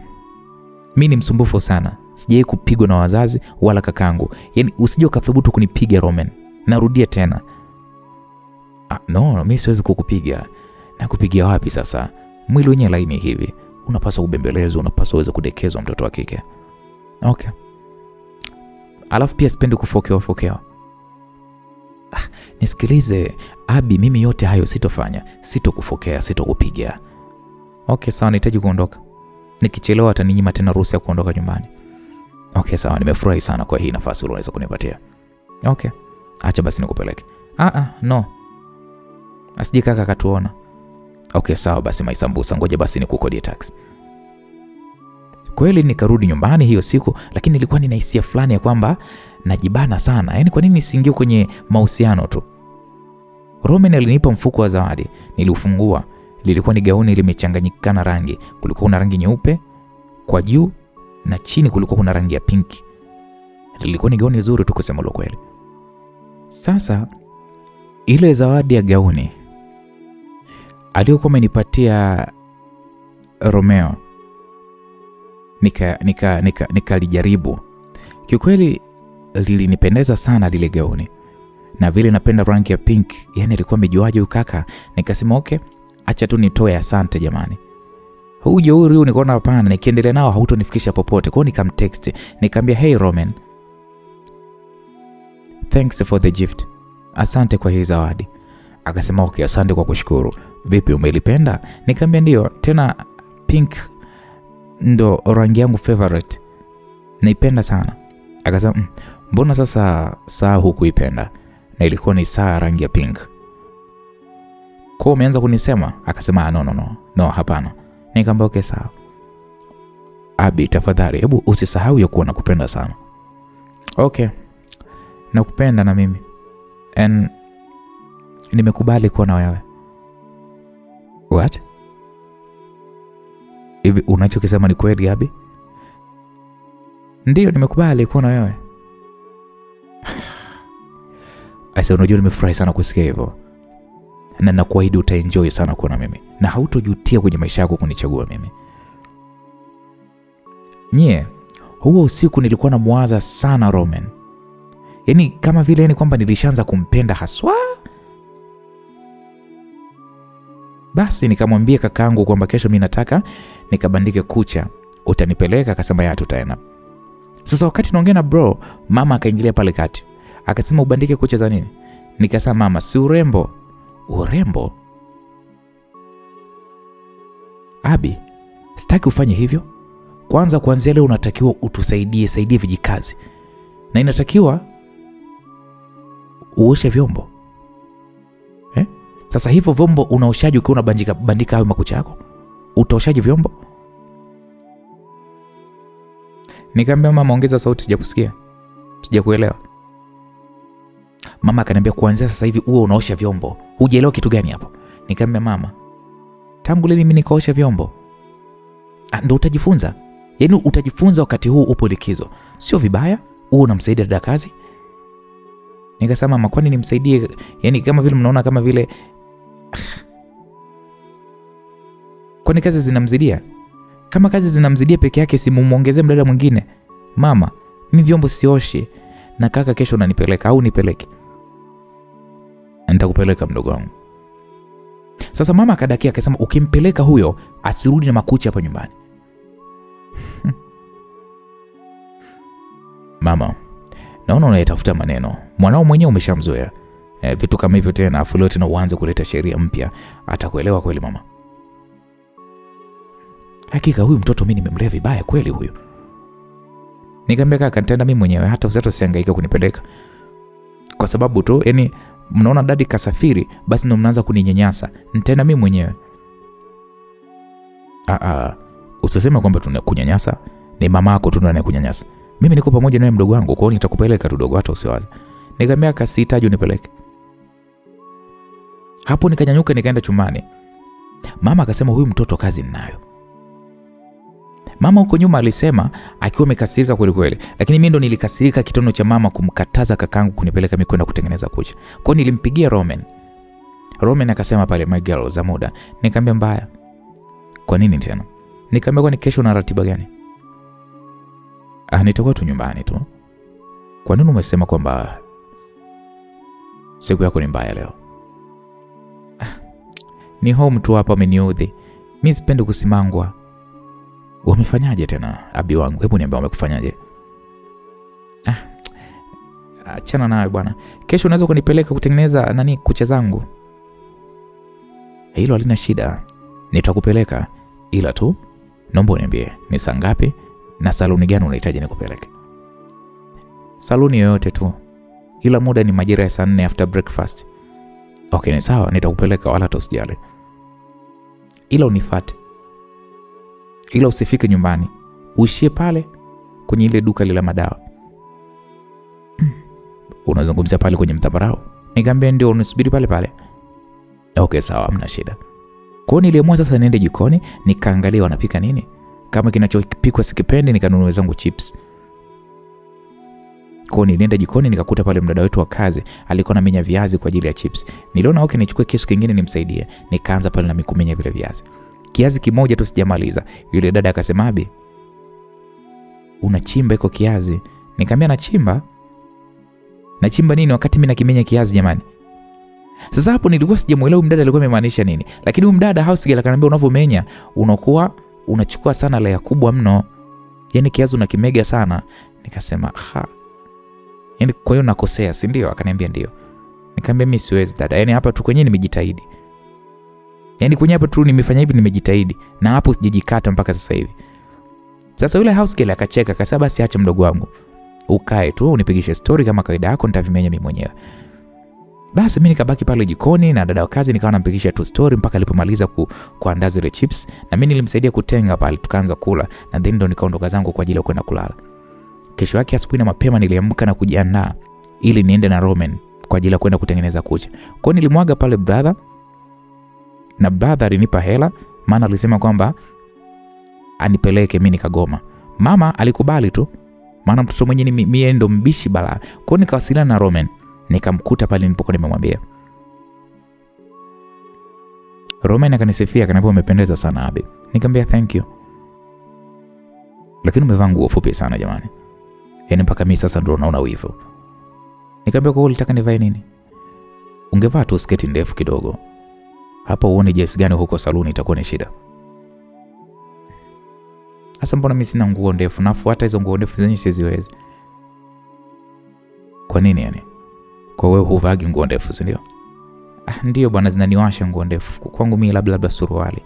S1: Mimi ni msumbufu sana. Sijai kupigwa na wazazi wala kakaangu. Yaani usije ukathubutu kunipiga Roman. Narudia tena. No, mimi siwezi kukupiga. Na kupigia wapi sasa? Mwili wenyewe laini hivi. Unapaswa kubembelezwa, unapaswa uweze kudekezwa mtoto wa kike. Okay. Alafu pia sipendi kufokewa. Nisikilize Abi, mimi yote hayo sitofanya. Sitokufokea, sitokupigia. Okay, sawa, nahitaji kuondoka. Nikichelewa ataninyima tena ruhusa ya kuondoka nyumbani. Okay, sawa, nimefurahi sana kwa hii nafasi unaweza kunipatia. Okay, acha basi nikupeleke. No. Asije kaka akatuona. Okay, sawa basi Maisambusa, ngoja basi nikukodie taxi. Kweli nikarudi nyumbani hiyo siku, lakini nilikuwa nina hisia fulani ya kwamba najibana sana. Yaani kwa nini nisingie kwenye mahusiano tu? Roman alinipa mfuko wa zawadi. Niliufungua. Lilikuwa ni gauni limechanganyikana rangi. Kulikuwa kuna rangi nyeupe kwa juu na chini kulikuwa kuna rangi ya pinki. Lilikuwa ni gauni zuri tu kusema lo kweli. Sasa ile zawadi ya gauni aliyokuwa amenipatia Romeo nikalijaribu. Kiukweli lilinipendeza sana lile gauni. Na vile napenda rangi ya pink, yani alikuwa amejuaje huyu kaka? Nikasema okay, acha tu nitoe asante jamani. Huu jeuri huu nikaona hapana, nikiendelea nao hautonifikisha popote. Kwa hiyo nikamtext, nikamwambia hey Roman, thanks for the gift. Asante kwa hii zawadi. Akasema okay, asante kwa kushukuru. Vipi, umelipenda? Nikamwambia ndio, tena pink ndo rangi yangu favorite. Naipenda sana. Akasema mbona sasa saa hukuipenda? Na ilikuwa ni saa rangi ya pink. Kwa umeanza kunisema? Akasema no, hapana. Nikamwambia okay, sawa. Abi, tafadhali hebu usisahau ya kuwa nakupenda sana. Okay, nakupenda na mimi. And nimekubali kuwa na wewe. What? Hivi unachokisema ni kweli Abi? Ndio, nimekubali kuwa na wewe. Asa, unajua nimefurahi sana kusikia hivyo. Na nakuahidi utaenjoy sana kuwa na mimi. Na hautojutia kwenye maisha yako kunichagua mimi. Huo usiku nilikuwa namuwaza sana Roman. Yaani kama vile kwamba nilishaanza kumpenda haswa. Basi nikamwambia kakaangu kwamba kesho mimi nataka nikabandike kucha. Utanipeleka? Akasema ya, tutaenda. Sasa wakati naongea na bro, mama akaingilia pale kati. Akasema ubandike kucha za nini? Nikasema mama, si urembo. Urembo? Abi, sitaki ufanye hivyo. Kwanza kuanzia leo unatakiwa utusaidie vijikazi. Na inatakiwa uoshe vyombo. Sasa hivyo vyombo unaoshaji ukiwa unabandika hayo makucha yako? Utaoshaji vyombo? Nikamwambia mama, ongeza sauti, sijakusikia. Sijakuelewa. Mama akaniambia kuanzia sasa hivi uwe unaosha vyombo. Hujaelewa kitu gani hapo? Nikamwambia mama, tangu lini mimi nikaosha vyombo? Ndio utajifunza. Yaani utajifunza wakati huu upo likizo. Sio vibaya, uwe unamsaidia dada kazi. Nikasema mama, kwani nimsaidie? Yaani kama vile mnaona kama vile kwani kazi zinamzidia? Kama kazi zinamzidia peke yake, si mumuongezee mdada mwingine. Mama, mimi vyombo sioshi. Na kaka kesho unanipeleka au nipeleke? Nitakupeleka mdogo wangu. Sasa mama akadakia akasema ukimpeleka huyo asirudi na makucha hapa nyumbani. Mama, naona unayetafuta maneno. Mwanao mwenyewe umeshamzoea. Vitu kama hivyo tena afu leo tena uanze kuleta sheria mpya. Atakuelewa kweli mama? Hakika huyu mtoto mimi nimemlea vibaya kweli huyu. Nikamwambia kaka, nitaenda mimi mwenyewe, hata usihangaike kunipeleka. Kwa sababu tu yani mnaona dadi kasafiri, basi ndio mnaanza kuninyanyasa. Nitaenda mimi mwenyewe. Usiseme kwamba tunakunyanyasa. Ni mama yako tu ndiye anayekunyanyasa. Mimi niko pamoja nawe mdogo wangu, kwa hiyo nitakupeleka tu dogo, hata usiwaze. Nikamwambia kasihitaji unipeleke. Hapo nikanyanyuka nikaenda chumbani. Mama akasema huyu mtoto kazi ninayo. Mama huko nyuma alisema akiwa amekasirika kweli kweli, lakini mimi ndo nilikasirika kitendo cha mama kumkataza kakangu kunipeleka mimi kwenda kutengeneza kucha. Kwa hiyo nilimpigia Roman. Roman akasema pale, my girl za muda. Nikamwambia mbaya. Kwa nini tena? Nikamwambia kwani kesho una ratiba gani? Nitakuwa tu nyumbani tu. Kwa nini umesema kwamba siku yako ni mbaya leo? Ni home tu hapa ameniudhi. Mimi sipendi kusimangwa. Wamefanyaje tena Abi wangu? Hebu niambie wamekufanyaje? achana nawe bwana. Kesho unaweza kunipeleka kutengeneza kucha zangu? Hilo halina shida. Nitakupeleka. Ila tu naomba uniambie ni saa ngapi na saluni gani unahitaji nikupeleke. Saluni yoyote tu. Ila muda ni majira ya saa 4 after breakfast. Okay, ni sawa, nitakupeleka wala usijali. Ila unifuate. Ila usifike nyumbani. Uishie pale kwenye ile duka lile la madawa. Unazungumzia pale kwenye mtambarao? Nikamwambia ndio, unisubiri pale pale. Okay, sawa, hamna shida. Kwa niliamua sasa niende jikoni nikaangalia wanapika nini. Kama kinachopikwa sikipendi nikanunua zangu chips. Kwa nilienda jikoni nikakuta pale mdada wetu wa kazi alikuwa anamenya viazi kwa ajili ya chips. Niliona okay, nichukue kisu kingine nimsaidie. Nikaanza pale na mikumenya vile viazi. Kiazi kimoja tu sijamaliza. Yule dada akasema, "Abi, unachimba iko kiazi?" Nikamwambia nachimba. Nachimba nini wakati mimi nakimenya kiazi jamani? Sasa hapo nilikuwa sijamuelewa mdada alikuwa amemaanisha nini. Lakini huyu mdada house girl akaniambia unavomenya unakuwa unachukua sana layer kubwa mno. Yaani kiazi unakimega sana. Nikasema, yaani kwa hiyo nakosea, si ndio? Akaniambia ndio. Nikamwambia mimi siwezi dada. Yaani hapa tu kwenyewe nimejitahidi. Yaani kwenye hapa tu nimefanya hivi nimejitahidi na hapo sijijikata mpaka sasa hivi. Sasa yule house girl akacheka akasema basi acha mdogo wangu. Ukae tu unipigishe story kama kawaida yako nitavimenya mimi mwenyewe. Basi mimi nikabaki pale jikoni na dada wa kazi nikawa nampigisha tu story mpaka alipomaliza kuandaa zile chips na mimi nilimsaidia kutenga pale tukaanza kula na then ndo nikaondoka zangu kwa ajili ya kwenda kulala. Kesho yake asubuhi na mapema niliamka na kujiandaa ili niende na Roman kwa ajili ya kwenda kutengeneza kucha. Kwa hiyo nilimwaga pale brother na brother alinipa hela maana alisema kwamba anipeleke, mimi nikagoma. Mama alikubali tu maana mtoto mwenyewe mimi ndo mbishi bala. Kwa hiyo nikawasiliana na Roman nikamkuta pale nilipokuwa nimemwambia. Roman akanisifia akaniambia umependeza sana Abi. Nikamwambia thank you. Lakini umevaa nguo fupi sana jamani. Yaani mpaka mimi sasa ndio naona wivu. Nikamwambia kwa ulitaka nivae nini? Ungevaa tu sketi ndefu kidogo. Hapo uone jinsi gani huko saluni itakuwa ni shida. Sasa mbona mimi sina nguo ndefu? Nafuata hizo nguo ndefu zenye siziwezi. Kwa nini yani? Kwa wewe huvagi nguo ndefu, si ndio? Ndio bwana, zinaniwasha nguo ndefu. Kwangu mimi labda suruali.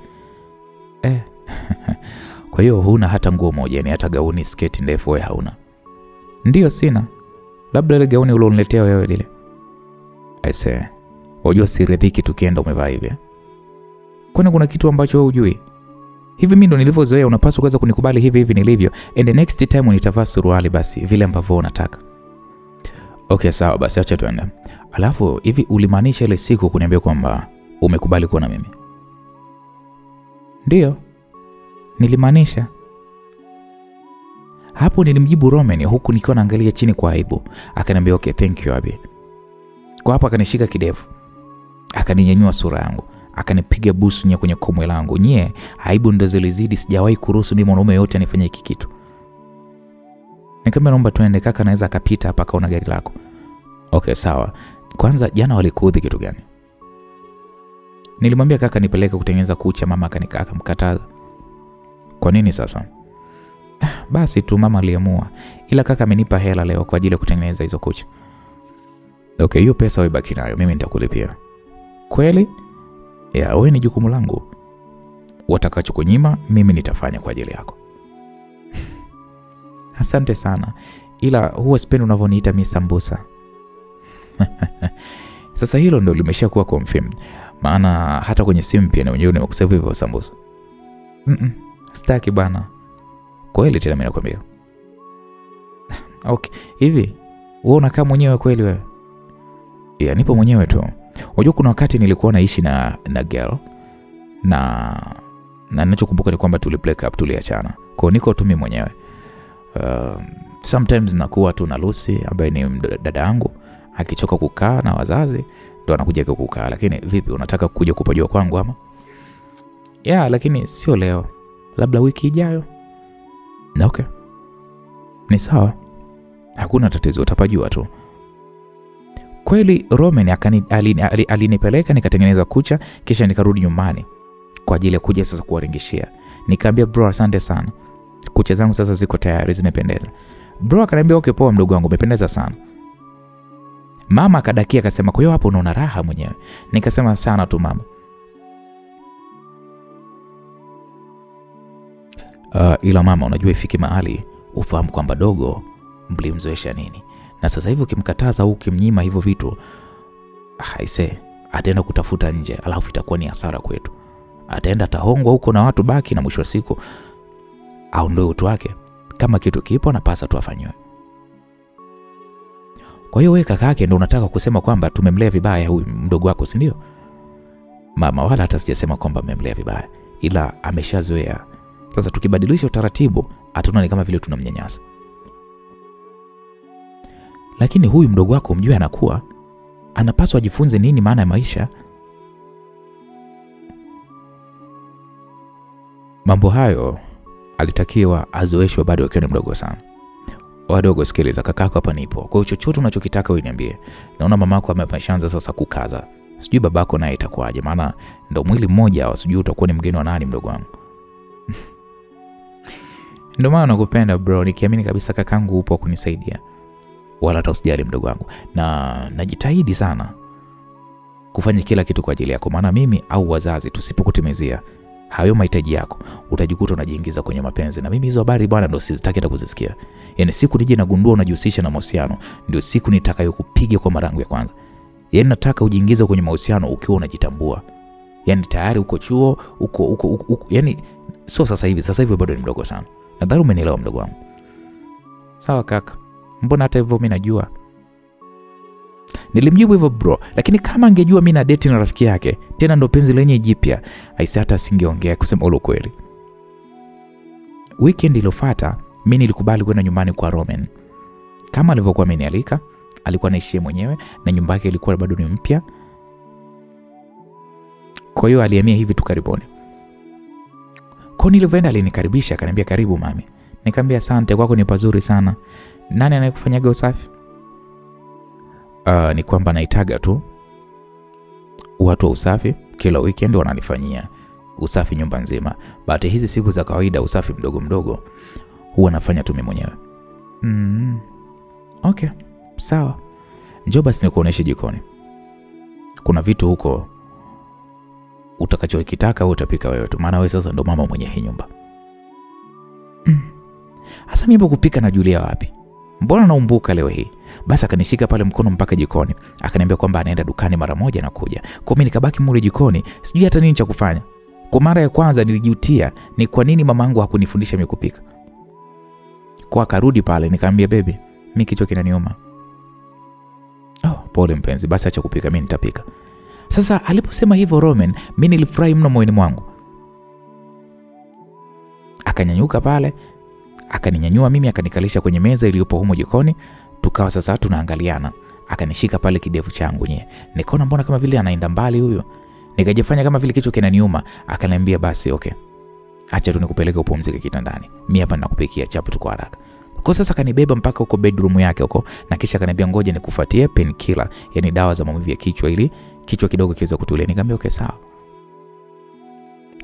S1: Kwa hiyo huna hata nguo moja, yani hata gauni sketi ndefu wewe hauna? Ndio sina. Labda ile gauni ulioniletea wewe lile. Aise. Unajua siridhiki tukienda umevaa hivi. Kwani kuna kitu ambacho wewe hujui? Hivi mimi ndo nilivyozoea, unapaswa kuweza kunikubali hivi nilivyo. And the next time nitavaa suruali basi vile ambavyo unataka. Okay, sawa basi acha tuende. Alafu hivi ulimaanisha ile siku kuniambia kwamba umekubali kuwa na mimi? Ndio. Nilimaanisha. Hapo nilimjibu Roman huku nikiwa naangalia chini kwa aibu. Akaniambia okay, thank you Abi. Kwa hapo akanishika kidevu. Akaninyanyua sura yangu. Akanipiga busu kwenye komwe langu. Aibu ndo zilizidi, sijawahi kuruhusu mimi mwanaume yote anifanyie hiki kitu. Nikamwambia naomba tuende, kaka anaweza akapita hapa kaona gari lako. Okay, sawa. Kwanza jana walikuudhi kitu gani? Nilimwambia kaka nipeleke kutengeneza kucha, mama akamkataza. Kwa nini sasa? Basi tu mama aliamua. Ila kaka amenipa hela leo kwa ajili ya kutengeneza hizo kucha. Okay, hiyo pesa wewe baki nayo, mimi nitakulipia. Kweli? Ya, wewe ni jukumu langu. Watakachokunyima mimi nitafanya kwa ajili yako. Asante sana. Ila huwa sipendi unavyoniita mimi sambusa. Sasa hilo ndio limeshakuwa confirmed. Maana hata kwenye simu pia na wenyewe nimekusave hivyo sambusa. Sitaki bana. Kweli tena mimi nakwambia. Okay, hivi wewe unakaa mwenyewe kweli wewe? Ya, nipo mwenyewe tu. Unajua kuna wakati nilikuwa naishi na girl na ninachokumbuka ni kwamba tulibreak up, tuliachana. Kwa hiyo niko tu mimi mwenyewe. Sometimes nakuwa tu na Lucy ambaye ni dada yangu, akichoka kukaa na wazazi ndo anakuja kukaa. Lakini vipi, unataka kuja kupajua kwangu ama? Ya, lakini sio leo. Labda wiki ijayo. Okay. Ni sawa. Hakuna tatizo, utapajua tu. Kweli Roman alinipeleka nikatengeneza kucha, kisha nikarudi nyumbani kwa ajili ya kuja sasa kuwaringishia. Nikamwambia bro, asante sana. Kucha zangu sasa ziko tayari, zimependeza. Bro akaniambia okay poa mdogo wangu, umependeza sana. Mama akadakia akasema, kwa hiyo hapo unaona raha mwenyewe? Nikasema sana tu mama. Ila mama, unajua ifiki mahali ufahamu kwamba dogo mlimzoesha nini, na sasa hivi ukimkataza au ukimnyima hivyo vitu, ataenda kutafuta nje, alafu itakuwa ni hasara kwetu. Ataenda tahongwa huko na watu baki, na mwisho wa siku au ndio utu wake. Kama kitu kipo napasa tu afanywe. Kwa hiyo wewe kaka yake ndio unataka kusema kwamba tumemlea vibaya huyu mdogo wako, si ndio? Mama, wala hata sijasema kwamba mmemlea vibaya, ila ameshazoea. Sasa tukibadilisha utaratibu ataona ni kama vile tunamnyanyasa. Lakini huyu mdogo wako mjue anakuwa anapaswa ajifunze nini maana ya maisha. Mambo hayo alitakiwa azoeshwe bado akiwa mdogo sana. Wadogo, sikiliza, kakako hapa nipo. Kwa hiyo chochote unachokitaka wewe niambie. Naona mamako ameshaanza sasa kukaza. Sijui babako naye itakuwaje, maana ndio mwili mmoja, au sijui utakuwa ni mgeni wa nani mdogo wangu. Ndio maana nakupenda bro, nikiamini kabisa kakangu upo kunisaidia. Wala hata usijali mdogo wangu. Na najitahidi sana kufanya kila kitu kwa ajili yako, maana mimi au wazazi tusipokutimizia hayo mahitaji yako, utajikuta unajiingiza kwenye mapenzi. Na mimi hizo habari bwana ndio sizitaki hata kuzisikia. Yaani siku nije nagundua unajihusisha na mahusiano, ndio siku nitakayokupiga kwa mara yangu ya kwanza. Yaani nataka ujiingize kwenye mahusiano ukiwa unajitambua. Yaani tayari uko chuo, uko yaani sio sasa hivi bado ni mdogo sana. Nadhani umenielewa mdogo wangu. Sawa kaka. Mbona hata hivyo mimi najua. Nilimjibu hivyo bro, lakini kama angejua mimi na date na rafiki yake, tena ndo penzi lenye jipya, hata asingeongea kusema ule kweli. Weekend iliyofuata mimi nilikubali kwenda nyumbani kwa Roman. Kama alivyokuwa amenialika, alikuwa anaishi mwenyewe na nyumba yake ilikuwa bado ni mpya. Kwa hiyo alihamia hivi tu karibuni. Kwa nilivyoenda alinikaribisha, akaniambia karibu mami. Nikamwambia asante, kwako ni pazuri sana. Nani anayekufanyaga usafi? Ni kwamba naitaga tu watu wa usafi kila weekend wananifanyia usafi nyumba nzima. But hizi siku za kawaida usafi mdogo mdogo huwa nafanya tu mimi mwenyewe. Okay, sawa. Njoo basi nikuoneshe jikoni. Kuna vitu huko utakachokitaka utapika wewe tu, maana wewe sasa ndo mama mwenye hii nyumba. Hasa mimi kupika na Julia wapi? Mbona naumbuka leo hii? Basi akanishika pale mkono mpaka jikoni. Akaniambia kwamba anaenda dukani mara moja na kuja. Kwa mimi nikabaki mure jikoni, sijui hata nini cha kufanya. Kwa mara ya kwanza nilijutia ni kwa nini mamangu hakunifundisha mimi kupika. Kwa akarudi pale nikamwambia baby, mimi kichwa kinaniuma. Pole mpenzi, basi acha kupika, mimi nitapika. Sasa aliposema hivyo Roman, mimi nilifurahi mno moyoni mwangu. Akanyanyuka pale, akaninyanyua mimi, akanikalisha kwenye meza iliyopo humo jikoni. Tukawa sasa tunaangaliana. Akanishika pale kidevu changu nye. Nikaona mbona kama vile anaenda mbali huyo. Nikajifanya kama vile kichwa kinaniuma. Akaniambia basi okay, acha tu nikupeleke upumzike kitandani. Mimi hapa ninakupikia chapu tu kwa haraka. Kwa sasa kanibeba mpaka huko bedroom yake huko, na kisha akaniambia ngoja nikufuatie painkiller, yani dawa za maumivu ya kichwa ili kichwa kidogo kiweze kutulia. Nikamwambia okay sawa.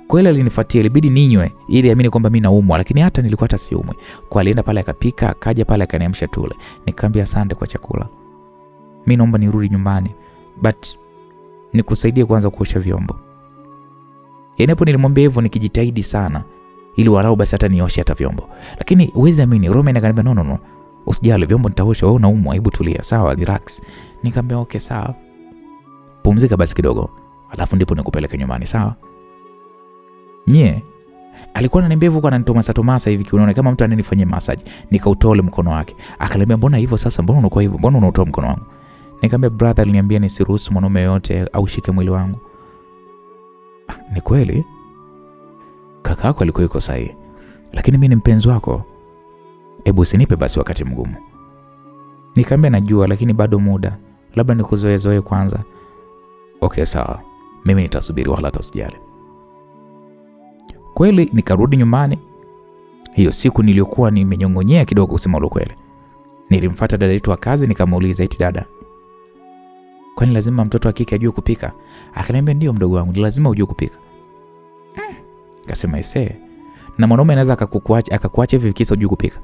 S1: Kweli alinifuatia, ilibidi ninywe ili amini kwamba mimi naumwa, lakini hata nilikuwa hata siumwi. Kwa alienda pale akapika, akaja pale akaniamsha tule. Nikamwambia asante kwa chakula. Mimi naomba nirudi nyumbani, but nikusaidie kwanza kuosha vyombo. Yaani hapo nilimwambia hivyo nikijitahidi sana ili warau basi hata nioshe hata vyombo. Lakini uweze amini Roman akaniambia no. Usijali, vyombo nitaosha, wewe unaumwa, hebu tulia. Sawa, relax. Nikamwambia okay sawa. Pumzika basi kidogo, alafu ndipo nikupeleke nyumbani, sawa? Alikuwa ananiambia hivyo, ananitoma Tomasa hivi kiunaona kama mtu ananifanyia massage. Nikautole mkono wake. Akaniambia mbona hivyo sasa, mbona unakuwa hivyo? Mbona unautoa mkono wangu? Nikamwambia brother aliniambia nisiruhusu mwanaume yote au shike mwili wangu. Ni kweli? Kaka yako alikuwa yuko sahihi. Lakini mimi ni mpenzi wako. Hebu usinipe basi wakati mgumu. Nikamwambia najua, lakini bado muda. Labda nikuzoezoe kwanza. Okay sawa. Mimi nitasubiri wala usijali. Kweli nikarudi nyumbani. Hiyo siku niliyokuwa nimenyongonyea kidogo kusema ukweli. Nilimfuata dada yetu wa kazi nikamuuliza eti dada, kwani lazima mtoto wa kike ajue kupika? Akaniambia ndio mdogo wangu, lazima ujue kupika. Akasema na mwanaume anaweza akakuacha hivi kisa ujue kupika?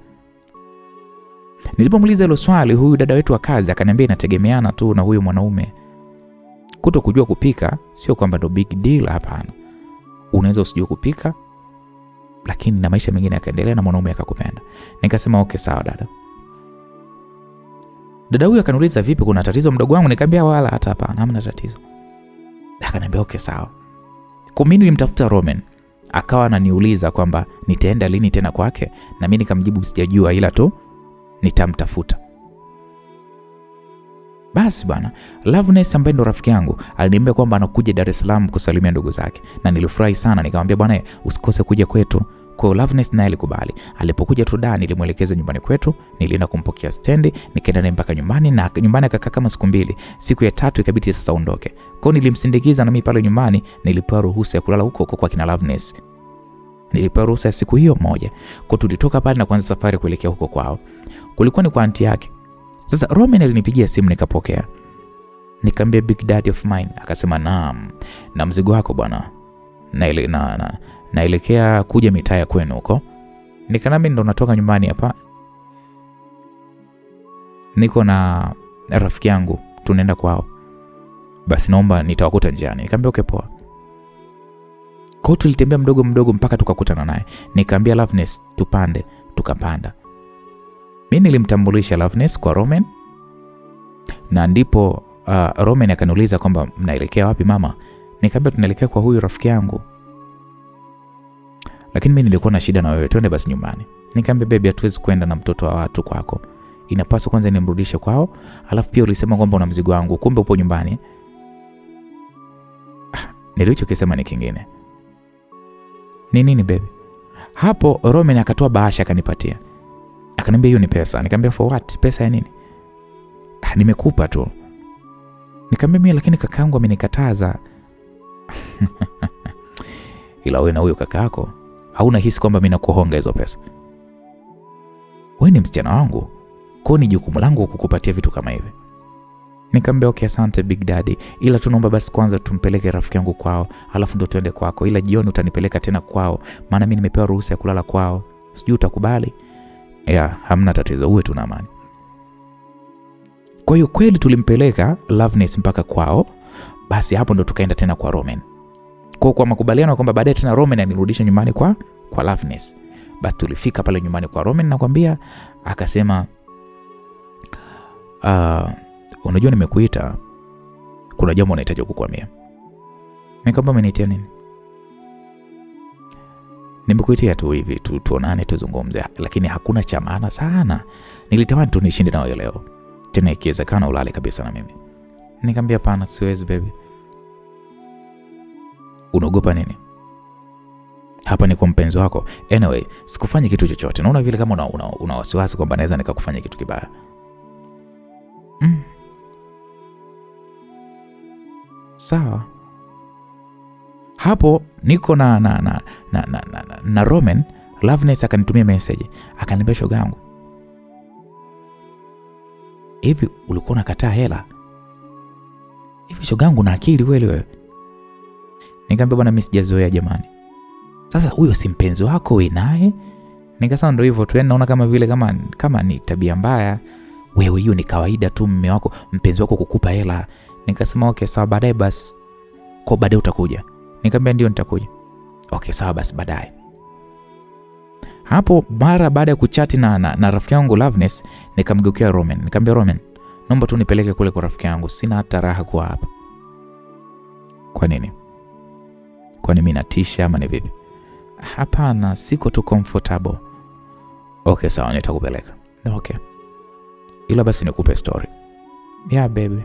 S1: Nilipomuuliza hilo swali, huyu dada wetu wa kazi akaniambia inategemeana tu na huyo mwanaume. Kuto kujua kupika sio kwamba ndo big deal, hapana. Unaweza usijue kupika lakini na maisha mengine yakaendelea na mwanaume akakupenda. Nikasema okay sawa dada. Dada huyu akaniuliza vipi, kuna tatizo mdogo wangu? Nikamwambia wala hata hapana, hamna tatizo. Akaniambia okay sawa. Kwa mimi nilimtafuta Roman, akawa ananiuliza kwamba nitaenda lini tena kwake, na mimi nikamjibu sijajua, ila tu nitamtafuta. Basi bwana, Loveness ambaye ndo rafiki yangu aliniambia kwamba anakuja Dar es Salaam kusalimia ndugu zake, na nilifurahi sana. Nikamwambia bwana usikose kuja kwetu. Kwa Loveness naye alikubali. Alipokuja tu Dar nilimuelekeza nyumbani kwetu, nilienda kumpokea stendi, nikaenda naye mpaka nyumbani, na nyumbani akakaa kama siku 2. Siku ya 3 ikabidi sasa aondoke. Kwa nilimsindikiza na mimi pale nyumbani, nilipewa ruhusa ya kulala huko kwa kina Loveness. Nilipewa ruhusa ya siku hiyo moja. Kwa tulitoka pale na kuanza safari kuelekea huko kwao. Kulikuwa ni kwa aunti yake. Sasa Roman alinipigia simu nikapokea. Nikamwambia big daddy of mine, akasema naam, na mzigo wako bwana. Naelekea kuja mitaa ya kwenu huko. Nikanami ndo natoka nyumbani hapa. Niko na rafiki yangu tunaenda kwao. Basi naomba nitawakuta njiani. Nikamwambia okay poa. Kwa tulitembea mdogo mdogo mpaka tukakutana naye. Nikamwambia Loveness tupande, tukapanda. Mimi nilimtambulisha Loveness kwa Roman. Na ndipo Roman akaniuliza kwamba mnaelekea wapi mama? Nikamwambia tunaelekea kwa huyu rafiki yangu. Lakini mimi nilikuwa na shida na wewe, twende basi nyumbani. Nikamwambia baby hatuwezi kwenda na mtoto wa watu kwako. Inapaswa kwanza nimrudishe kwao, alafu pia ulisema kwamba una mzigo wangu, kumbe upo nyumbani. Nilichokisema ni kingine. Ni nini baby? Hapo Roman akatoa bahasha akanipatia. Akaniambia hiyo ni pesa. Nikamwambia for what? Pesa ya nini? Nimekupa tu. Nikamwambia mimi lakini kakaangu amenikataza. Ila wewe na huyo kakaako hauna hisi kwamba mimi nakuhonga hizo pesa? Wewe ni msichana wangu, kwa ni jukumu langu kukupatia vitu kama hivi. Nikamwambia okay asante big daddy, ila tunaomba basi kwanza tumpeleke rafiki yangu kwao, alafu ndo tuende kwako, ila jioni utanipeleka tena kwao, maana mimi nimepewa ruhusa ya kulala kwao. Sijui utakubali? Hamna tatizo, uwe tuna amani. Kwa hiyo kweli tulimpeleka Loveness mpaka kwao. Basi hapo ndo tukaenda tena kwa Roman. Kwa makubaliano kwamba baadaye tena Roman anirudisha nyumbani kwa Loveness. Basi tulifika pale nyumbani kwa Roman, nakwambia akasema unajua nimekuita, kuna jambo nahitaji kukuambia. Nikamwambia umeniitia nini? Nimekuitia tu hivi tuonane tuzungumze, lakini hakuna cha maana sana. Nilitamani tu nishinde nao leo. Tena ikiwezekana ulale kabisa na mimi. Nikamwambia hapana siwezi baby. Unaogopa nini? Hapa ni kwa mpenzi wako. Anyway, sikufanya kitu chochote. Naona vile kama una wasiwasi kwamba naweza nikakufanya kitu kibaya. Sawa. Hapo niko na Roman. Loveness akanitumia message. Akaniambia shoga yangu, hivi ulikuwa unakataa hela? Hivi shoga yangu na akili kweli wewe? Nikamwambia bwana mimi sijazoea jamani. Sasa huyo si mpenzi wako wewe naye? Nikasema ndio hivyo tu, naona kama vile kama ni tabia mbaya. Wewe hiyo ni kawaida tu mume wako, mpenzi wako kukupa hela. Nikasema okay sawa baadaye basi. Kwa baadaye utakuja? Nikamwambia ndio nitakuja. Okay sawa basi baadaye. Hapo mara baada ya kuchati na rafiki yangu Loveness, nikamgeukia Roman. Nikamwambia Roman, naomba tu nipeleke kule kwa rafiki yangu, sina hata raha kwa hapa. Kwa nini? Kwani mimi natisha ama ni vipi? Hapana, siko tu comfortable. Okay sawa nitakupeleka. Okay. Ila basi nikupe story. Baby.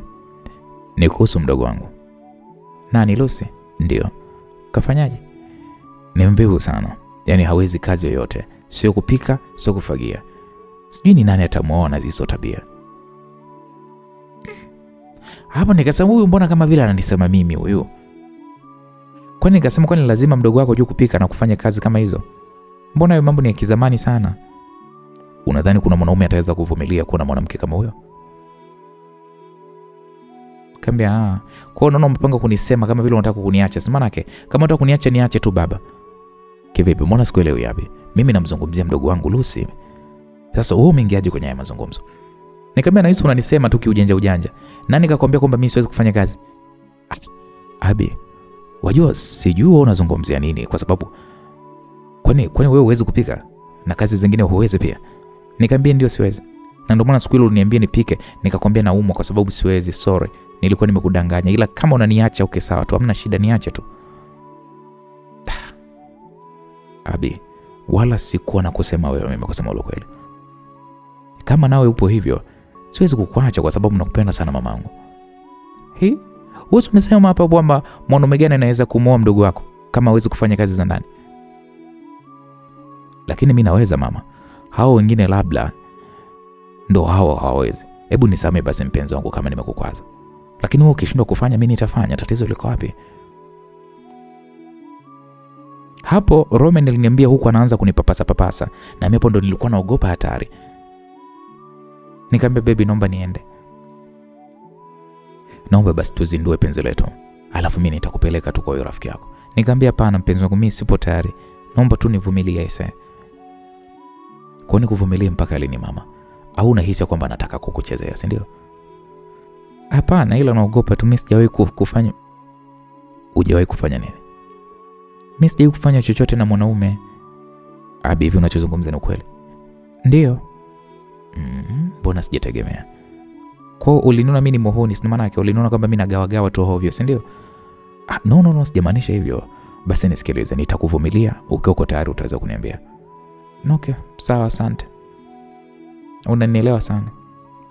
S1: Ni kuhusu mdogo wangu. Nani Lucy? Ndio. Kafanyaje? Ni mvivu sana. Yaani hawezi kazi yoyote. Sio kupika, sio kufagia. Sijui ni nani atamuona hizo tabia. Hapo nikasema huyu mbona kama vile ananisema mimi huyu. Kwani nikasema kwani lazima mdogo wako juu kupika na kufanya kazi kama hizo? Mbona hayo mambo ni ya kizamani sana? Unadhani kuna mwanaume ataweza kuvumilia kuona mwanamke kama huyo? Kambia kwa unaona umepanga kunisema kama vile unataka kuniacha. Simanake kama unataka kuniacha niache tu baba. Kivipi? Mbona sikuelewi yapi? Mimi namzungumzia mdogo wangu Lucy. Sasa wewe umeingiaje kwenye haya mazungumzo? Nikamwambia na hizo unanisema tu kiujanja. Nani kakwambia kwamba mimi siwezi kufanya kazi? Abi, wajua sijui wewe unazungumzia nini, kwa sababu kwani wewe huwezi kupika na kazi zingine huwezi pia? Nikamwambia ndio siwezi. Na ndio maana siku ile uliniambia nipike, nikakwambia naumwa kwa sababu siwezi, sorry. Nilikuwa nimekudanganya. Ila kama unaniacha okay sawa tu, hamna shida, niache tu. Abi, wala sikuwa na kusema wewe, mimi kusema ukweli. Kama nawe upo hivyo, siwezi kukuacha kwa sababu nakupenda sana mamangu. Wewe umesema hapa kwamba mwanaume gani anaweza kumwoa mdogo wako kama hawezi kufanya kazi za ndani? Lakini mimi naweza mama. Hao wengine labda ndo hao hawawezi. Hebu nisamee basi mpenzi wangu kama nimekukwaza. Lakini wewe ukishindwa kufanya mimi nitafanya. Tatizo liko wapi? Hapo Roman aliniambia huku anaanza kunipapasa na mimi ndo nilikuwa naogopa hatari. Nikamwambia baby, naomba niende. Naomba basi tuzindue penzi letu. Alafu mimi nitakupeleka tu kwa yule rafiki yako. Nikamwambia hapana mpenzi wangu, mimi sipo tayari. Naomba tu nivumilie ese. Kwa nini kuvumilia mpaka lini mama? Au unahisi kwamba nataka kukuchezea, si ndio? Hapana, ila naogopa tu, mimi sijawahi kufanya. Hujawahi kufanya nini? Mimi sijawahi kufanya chochote na mwanaume. Abi, hivi unachozungumza ni ukweli? Ndio. Mbona sijategemea? Kwa uliniona mimi ni muhuni, si maana yake uliniona kwamba mimi nagawagawa tu hovyo, si ndio? No, sijamaanisha hivyo. Basi nisikilize, nitakuvumilia, ukiwa tayari utaweza kuniambia. Okay, sawa, asante. Unanielewa sana.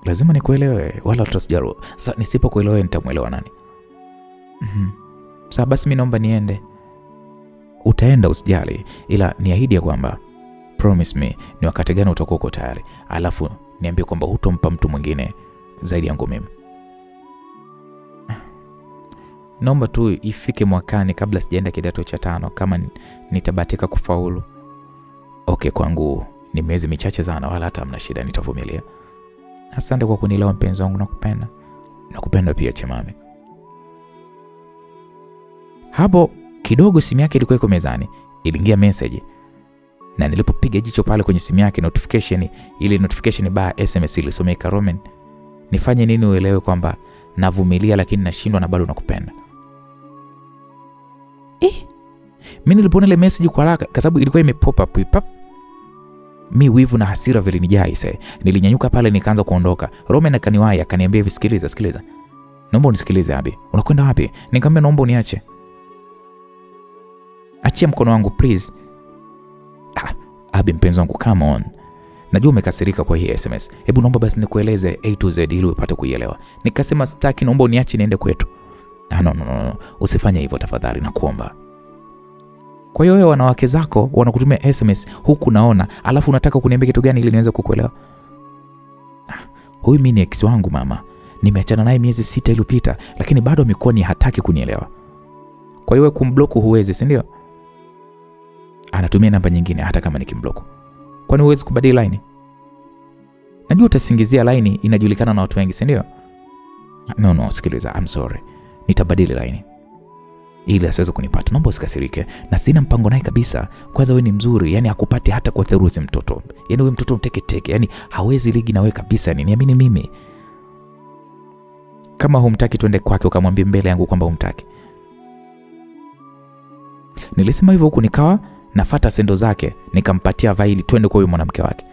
S1: Lazima nikuelewe, wala utasijaro. Sasa nisipokuelewa nitamuelewa nani? Sawa basi mimi naomba niende. Utaenda usijali, ila niahidi ya kwamba promise me ni wakati gani utakuwa uko tayari. Alafu niambie kwamba hutompa mtu mwingine zaidi yangu mimi. Naomba tu ifike mwakani kabla sijaenda kidato cha 5 kama nitabahatika kufaulu. Okay, kwangu ni miezi michache sana, wala hata hamna shida, nitavumilia. Asante kwa kunielewa mpenzi wangu, nakupenda. Nakupenda pia Chemami. Hapo kidogo simu yake ilikuwa iko mezani, iliingia message. Na nilipopiga jicho pale kwenye simu yake ile notification ba SMS ilisomeka, Roman, nifanye nini uelewe kwamba navumilia lakini nashindwa na bado nakupenda. Mimi nilipoona ile message kwa haraka kwa sababu ilikuwa imepop up. Mimi wivu na hasira vilinijaa ise. Nilinyanyuka pale nikaanza kuondoka. Roman akaniwahi akaniambia hivi, sikiliza. Naomba unisikilize Abi. Unakwenda wapi? Nikamwambia naomba uniache. Achia mkono wangu please. Abi mpenzi wangu, come on. Najua umekasirika kwa hii SMS. Hebu naomba basi nikueleze A to Z ili upate kuielewa. Nikasema sitaki, naomba uniache niende kwetu. No. Usifanye hivyo tafadhali, nakuomba. Kwa hiyo wewe wanawake zako wanakutumia SMS huku naona, alafu unataka kuniambia kitu gani ili niweze kukuelewa? Huyu mimi ni ex wangu mama. Nimeachana naye miezi 6 iliyopita, lakini bado amekuwa ni hataki kunielewa. Kwa hiyo kumblock huwezi, si ndio? Anatumia namba nyingine hata kama nikimblock. Kwani huwezi kubadili line? Najua utasingizia line inajulikana na watu wengi, si ndio? No, sikiliza, I'm sorry. Nitabadili line ili asiweze kunipata. Naomba usikasirike, na sina mpango naye kabisa. Kwanza wewe ni mzuri, yani hakupati hata kwa theruthi mtoto. Yani wewe mtoto mteke, yani hawezi ligi na wewe kabisa. Niamini mimi. Kama humtaki twende kwake ukamwambie mbele yangu kwamba humtaki. Nilisema hivyo huku nikawa nafuata sendo zake, nikampatia vaili twende kwa huyo mwanamke wake.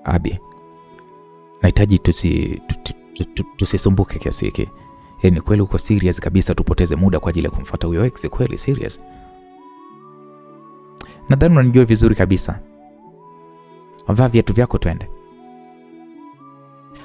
S1: Abi, nahitaji tusisumbuke kiasi hiki. Ni kweli uko serious kabisa tupoteze muda kwa ajili ya kumfuata huyo ex? Kweli serious? Nadhani unanijua vizuri kabisa. Vaa viatu vyako twende.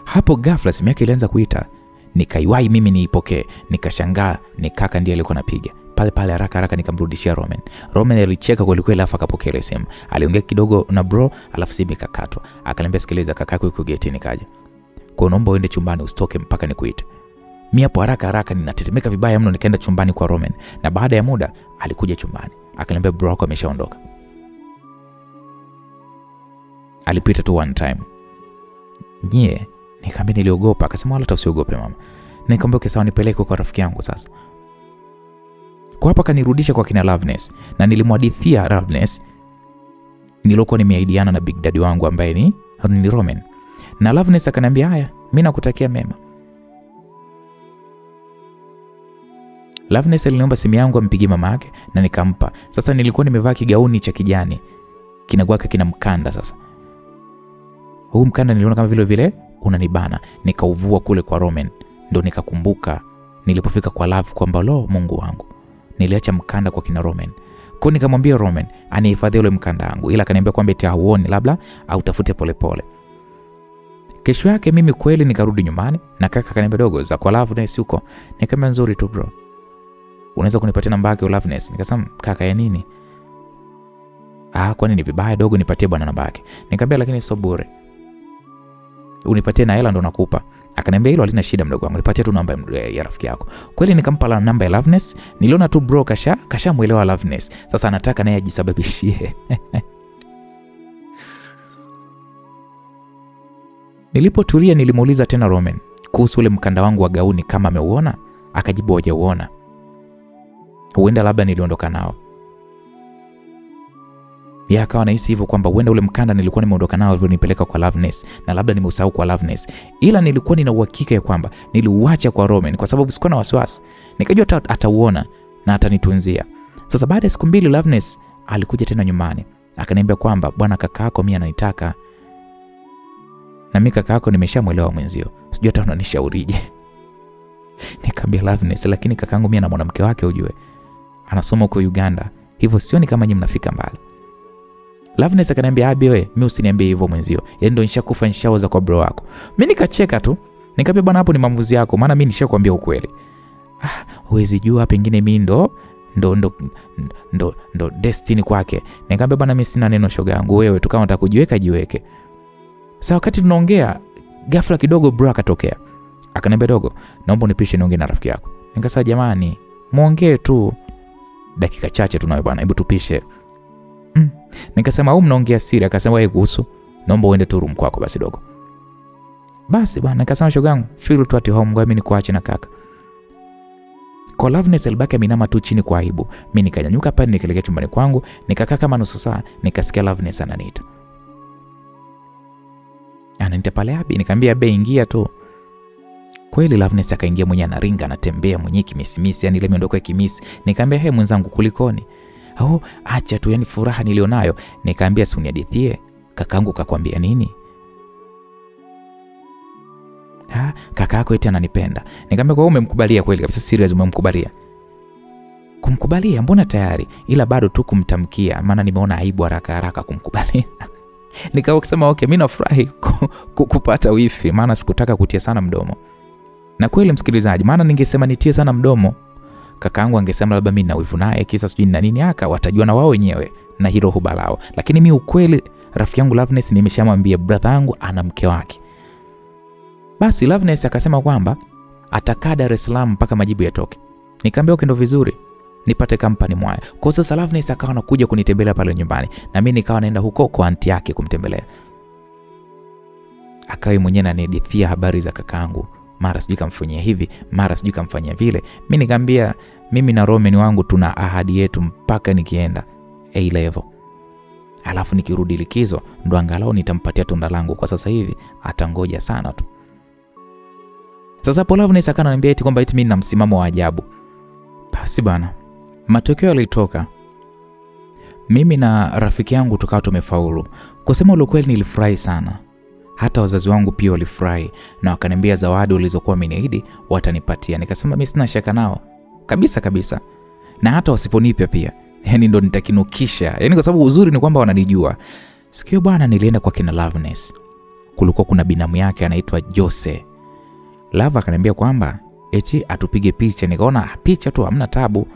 S1: Hapo ghafla simu yake ilianza kuita. Nikaiwahi mimi niipokee, nikashangaa ni kaka ndiye alikuwa anapiga. Pale haraka nikamrudishia Roman. Roman alicheka kwa kweli alafu akapokea ile simu. Aliongea kidogo na bro alafu simu ikakatwa. Akaniambia sikiliza, kakako yuko gate nikaje. Kwa naomba uende chumbani usitoke mpaka nikuite. Mimi hapo haraka ninatetemeka vibaya mno, nikaenda chumbani kwa Roman. Na baada ya muda alikuja chumbani. Akaniambia bro wako ameshaondoka. Alipita tu one time. Nikamwambia niliogopa. Akasema wala usiogope mama. Nikamwambia sawa, nipeleke kwa rafiki yangu sasa. Kwa hapa kanirudisha kwa kina Loveness na nilimwadithia Loveness nilokuwa nimeahidiana na Big Daddy wangu ambaye ni Roman. Na Loveness akaniambia, haya, mimi nakutakia mema. Loveness aliniomba simu yangu ampigie mama yake na nikampa. Sasa nilikuwa nimevaa kigauni cha kijani, kinagwaka kina mkanda. Sasa huu mkanda niliona kama vile unanibana, nikauvua kule kwa Roman. Ndio nikakumbuka nilipofika kwa Love kwamba lo, Mungu wangu, niliacha mkanda kwa kina Roman. Kwa nikamwambia Roman anihifadhi ule mkanda wangu, ila akaniambia kwamba eti hauoni, labda au tafute polepole. Kesho yake mimi kweli nikarudi nyumbani na kaka akaniambia, dogo, za kwa Loveness huko. Nikamwambia, nzuri tu bro, unaweza kunipatia namba yake Loveness? Nikasema, kaka ya nini? Kwani ni vibaya dogo nipatie bwana namba yake? Nikamwambia, lakini sio bure, unipatie na hela ndo nakupa. Akaniambia, hilo halina shida mdogo wangu, nipatie tu namba ya rafiki yako. Kweli nikampa namba ya Loveness. Niliona tu bro kashamuelewa Loveness, sasa anataka naye ajisababishie. Nilipotulia nilimuuliza tena Roman kuhusu ule mkanda wangu wa gauni kama ameuona. Akajibu hajauona, huenda labda niliondoka nao. Yeye akawa anahisi hivyo kwamba huenda ule mkanda nilikuwa nimeondoka nao hivyo nipeleka kwa Loveness na labda nimeusahau kwa Loveness. Ila nilikuwa nina uhakika ya kwamba niliuacha kwa Roman kwa sababu sikuwa na wasiwasi. Nikajua atauona na atanitunzia. Sasa baada ya siku 2 Loveness alikuja tena nyumbani. Akaniambia kwamba, bwana, kaka yako mimi ananitaka. Na mimi kaka yako nimeshamuelewa mwenzio, sijui hata unanishaurije. Nikamwambia Loveness, lakini kakaangu mimi na mwanamke wake ujue anasoma huko Uganda, hivyo sioni kama nyinyi mnafika mbali. Loveness akaniambia, wewe mimi usiniambie hivyo mwenzio, yeye ndio nishakufa nishaoza kwa bro wako. Mimi nikacheka tu, nikamwambia bwana, hapo ni maamuzi yako, maana mimi nishakwambia ukweli. Huwezi jua, pengine mimi ndo destiny kwake. Nikamwambia bwana, mimi sina neno shoga yangu, wewe tu kama unataka kujiweka jiweke. Sasa wakati tunaongea ghafla kidogo bro akatokea. Akaniambia, dogo, naomba unipishe niongee na rafiki yako. Nikasema, jamani, muongee tu dakika chache tu nawe bwana, hebu tupishe. Nikasema, au mnaongea siri? Akasema, wewe kuhusu, naomba uende tu room kwako basi dogo. Basi bwana, nikasema, shogangu, feel to at home, ngoja mimi nikuache na kaka. Kwa Loveness alibaki aminama tu chini kwa aibu. Mimi nikanyanyuka pale nikaelekea chumbani kwangu, nikakaa kama nusu saa, nikasikia Loveness ananiita. Ananiita pale hapi, nikamwambia, ingia tu. Kweli Loveness akaingia mwenye anaringa, anatembea mwenye kimisimisi, yani ile miondoko ya kimisi. Nikamwambia, mwenzangu, kulikoni? Acha tu, yani furaha nilionayo. Nikamwambia, si unihadithie, kakaangu kakwambia nini? Kaka yako eti ananipenda. Nikamwambia, kwa umemkubalia kweli kabisa, serious umemkubalia? Kumkubalia mbona tayari, ila bado tu kumtamkia, maana nimeona aibu haraka kumkubalia. Nikawa kusema okay, mimi nafurahi kupata wifi, maana sikutaka kutia sana mdomo. Na kweli msikilizaji, maana ningesema nitie sana mdomo, kakaangu angesema labda mimi na wivu naye kisa sijui na nini, watajua na wao wenyewe na hilo hubalao. Lakini mimi ukweli, rafiki yangu Loveness nimeshamwambia brother yangu ana mke wake. Basi Loveness akasema kwamba atakaa Dar es Salaam mpaka majibu yatoke. Nikamwambia okay, ndo vizuri, nipate kampani mwaya. Kwa sasa Loveness akawa anakuja kunitembelea pale nyumbani, na mimi nikawa naenda huko kwa aunti yake kumtembelea. Akawa mwenyewe ananihadithia habari za kakaangu, mara sijui kamfanyia hivi, mara sijui kamfanyia vile. Mimi nikamwambia, mimi na Roman wangu tuna ahadi yetu mpaka nikienda A level. Alafu nikirudi likizo ndo angalau nitampatia tunda langu. Kwa sasa hivi atangoja sana tu. Sasa hapo Loveness akananiambia eti kwamba eti mimi na msimamo wa ajabu. Basi bana, matokeo yalitoka. Mimi na rafiki yangu tukawa tumefaulu. Kusema ule kweli nilifurahi sana. Hata wazazi wangu pia walifurahi na wakaniambia zawadi walizokuwa wameniahidi watanipatia. Nikasema mimi sina shaka nao. Kabisa. Na hata wasiponipa pia, yani ndo nitakinukisha. Yani kwa sababu uzuri ni kwamba wananijua. Sikio bwana, nilienda kwa kina Loveness. Kulikuwa kuna binamu yake anaitwa Jose. Love akaniambia kwamba eti atupige picha. Nikaona picha tu hamna tabu,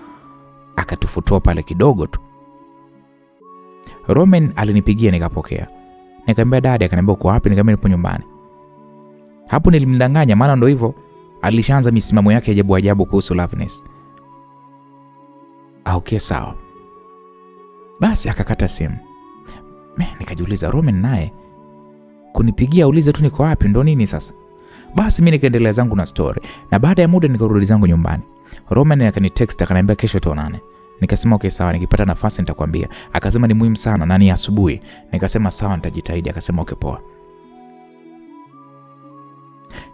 S1: akatufutua pale kidogo tu. Roman alinipigia nikapokea. Nikamwambia dada, akaniambia uko wapi? Nikamwambia nipo nyumbani. Hapo nilimdanganya, maana ndo hivyo alishaanza misimamo yake ajabu kuhusu Loveness. Okay, sawa. Basi akakata simu. Nikajiuliza Roman naye kunipigia ulize tu niko wapi ndo nini sasa? Basi mimi nikaendelea zangu na story. Na baada ya muda nikarudi zangu nyumbani. Roman akanitext akaniambia kesho tuonane. Nikasema okay sawa, nikipata nafasi nitakwambia. Akasema ni muhimu sana na ni asubuhi. Nikasema sawa, nitajitahidi. Akasema okay poa.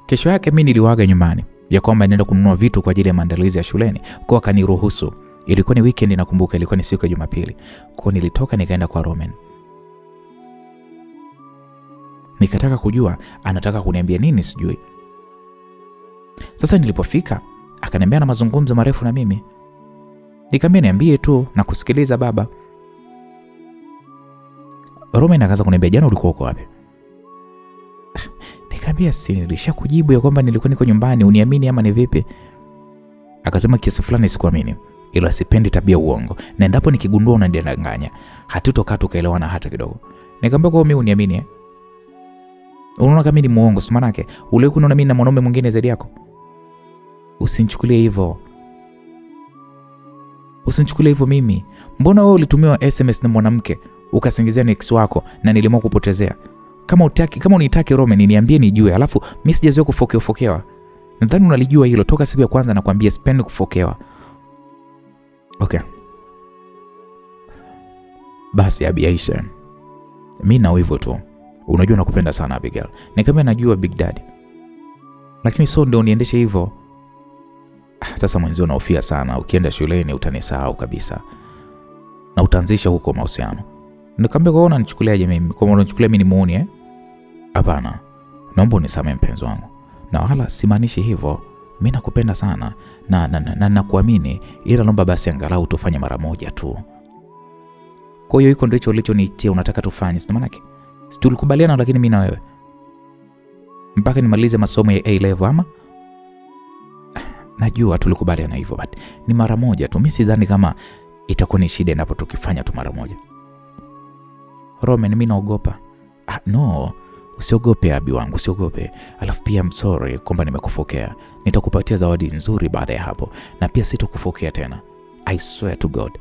S1: Kesho yake mimi niliwaga nyumbani ya kwamba naenda kununua vitu kwa ajili ya maandalizi ya shuleni. Kwa akaniruhusu. Ilikuwa ni weekend nakumbuka, ilikuwa ni siku ya Jumapili. Kwa nilitoka nikaenda kwa Roman. Nikataka kujua anataka kuniambia nini sijui. Sasa nilipofika akaniambia na mazungumzo marefu na mimi. Nikamwambia niambie tu na kusikiliza baba. Roman akaanza kuniambia jana ulikuwa uko wapi? Nikamwambia si nilishakujibu ya kwamba nilikuwa niko nyumbani, uniamini ama ni vipi? Akasema kiasi fulani sikuamini, ila sipendi tabia uongo. Na endapo nikigundua unanidanganya, hatutokaa tukaelewana hata kidogo. Nikamwambia kwa mimi uniamini Unaona kama mimi ni muongo, si manake ule unaona mimi na mwanaume mwingine zaidi yako? Usinichukulie hivyo. Usinichukulie hivyo mimi. Mbona wewe ulitumiwa SMS na mwanamke ukasingizia ni ex wako na nilimwa kupotezea? Kama unitaki Roman niambie nijue, alafu mimi sijazoea kufokewa. Nadhani unalijua hilo toka siku ya kwanza nakwambia sipendi kufokewa. Okay. Basi Aisha. Mimi na hivyo tu. Unajua nakupenda sana Abigail. Nikamwambia najua Big Daddy. Lakini so ndio uniendeshe hivyo. Sasa mwanzo unaofia sana, ukienda shuleni utanisahau kabisa. Na utaanzisha huko mahusiano. Nikamwambia kwa unanichukuliaje mimi? Kwa unanichukulia mimi ni muone Hapana. Naomba unisamehe mpenzi wangu. Na wala simaanishi hivyo. Mimi nakupenda sana na nakuamini, ila naomba basi angalau tufanye mara moja tu. Kwa hiyo iko ndicho ulichoniitia unataka tufanye, si maana yake? Si tulikubaliana lakini mimi na wewe. Mpaka nimalize masomo ya A level ama? Najua tulikubaliana hivyo, but ni mara moja tu. Mimi sidhani kama itakuwa ni shida endapo tukifanya tu mara moja. Roman, mimi naogopa. No, usiogope Abi wangu, usiogope. Alafu pia I'm sorry kwamba nimekufokea. Nitakupatia zawadi nzuri baada ya hapo, na pia sitakufokea tena. I swear to God.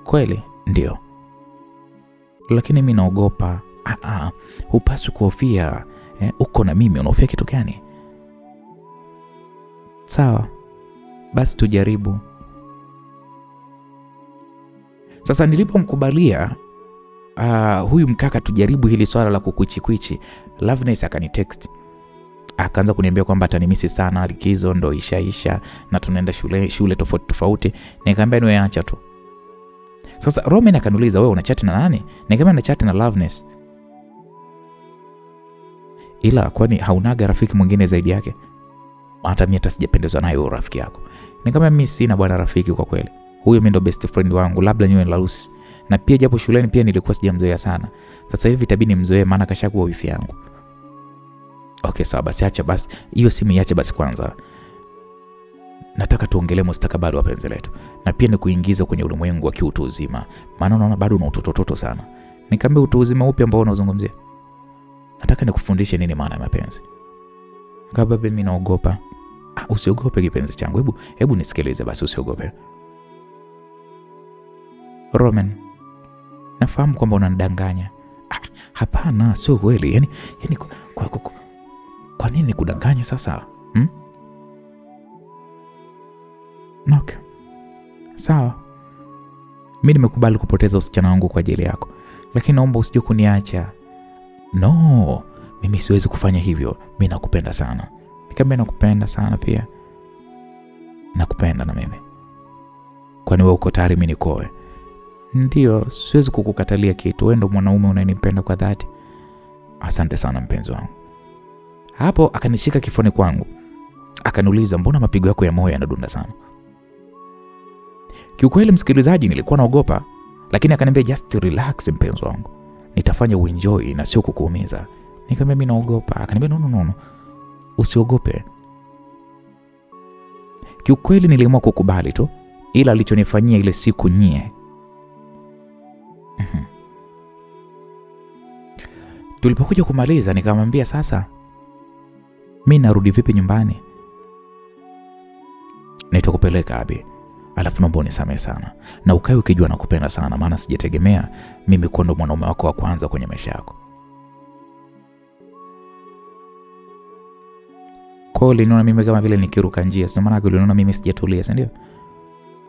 S1: Kweli? Ndio. Lakini mimi naogopa. Hupaswi kuhofia. Uko na mimi, unahofia kitu gani? Sawa. Basi tujaribu. Sasa nilipomkubalia huyu mkaka tujaribu hili swala la kukuichi, Loveness akanitext. Akaanza kuniambia kwamba atanimisi sana, likizo ndo ishaisha na tunaenda shule tofauti. Nikamwambia niwe acha tu. Sasa Roman akaniuliza wewe unachat na nani? Nikamwambia nachat na Loveness. Ila kwani haunaga rafiki mwingine zaidi yake? Hata mimi hata sijapendezwa naye rafiki yako. Nikamwambia mimi sina bwana rafiki kwa kweli. Huyo mimi ndo best friend wangu, labda niwe Laus. Na pia japo shuleni pia nilikuwa sijamzoea sana. Sasa hivi itabidi nimzoee maana kashakuwa wifi yangu. Okay sawa basi acha basi. Hiyo simu iache basi kwanza. Nataka tuongelee mustakabali wa penzi letu. Na pia nikuingiza kwenye ulimwengu wa kiutu uzima. Maana unaona bado una utoto sana. Nikamwambia utu uzima upi ambao unazungumzia? Nataka nikufundishe nini maana ya mapenzi. Nikamwambia mimi naogopa. Usiogope kipenzi changu. Hebu nisikilize basi, usiogope. Roman, nafahamu kwamba unanidanganya. Hapana, sio kweli. Yaani kwa nini kudanganya sasa? Okay. Sawa. Mimi nimekubali kupoteza usichana wangu kwa ajili yako. Lakini naomba usije kuniacha. No, mimi siwezi kufanya hivyo. Mimi nakupenda sana. Nikamwambia nakupenda sana pia. Nakupenda na mimi. Kwani wewe uko tayari mimi nikoe? Ndio, siwezi kukukatalia kitu. Wewe ndo mwanaume unanipenda kwa dhati. Asante sana mpenzi wangu. Hapo akanishika kifoni kwangu. Akaniuliza mbona mapigo yako ya moyo yanadunda sana? Kiukweli msikilizaji, nilikuwa naogopa, lakini akaniambia just relax mpenzi wangu. Nitafanya uenjoy na sio kukuumiza. Nikamwambia mimi naogopa. Akaniambia no. Usiogope. Kiukweli niliamua kukubali tu, ila alichonifanyia ile siku nyie. Tulipokuja kumaliza nikamwambia sasa mimi narudi vipi nyumbani? Nitakupeleka Abi. Alafu naomba unisamehe sana. Na ukae ukijua nakupenda sana, maana sijategemea mimi kuwa ndo mwanaume wako wa kwanza kwenye maisha yako. Kwa hiyo uliniona mimi kama vile nikiruka njia, sio maana uliniona mimi sijatulia, si ndio?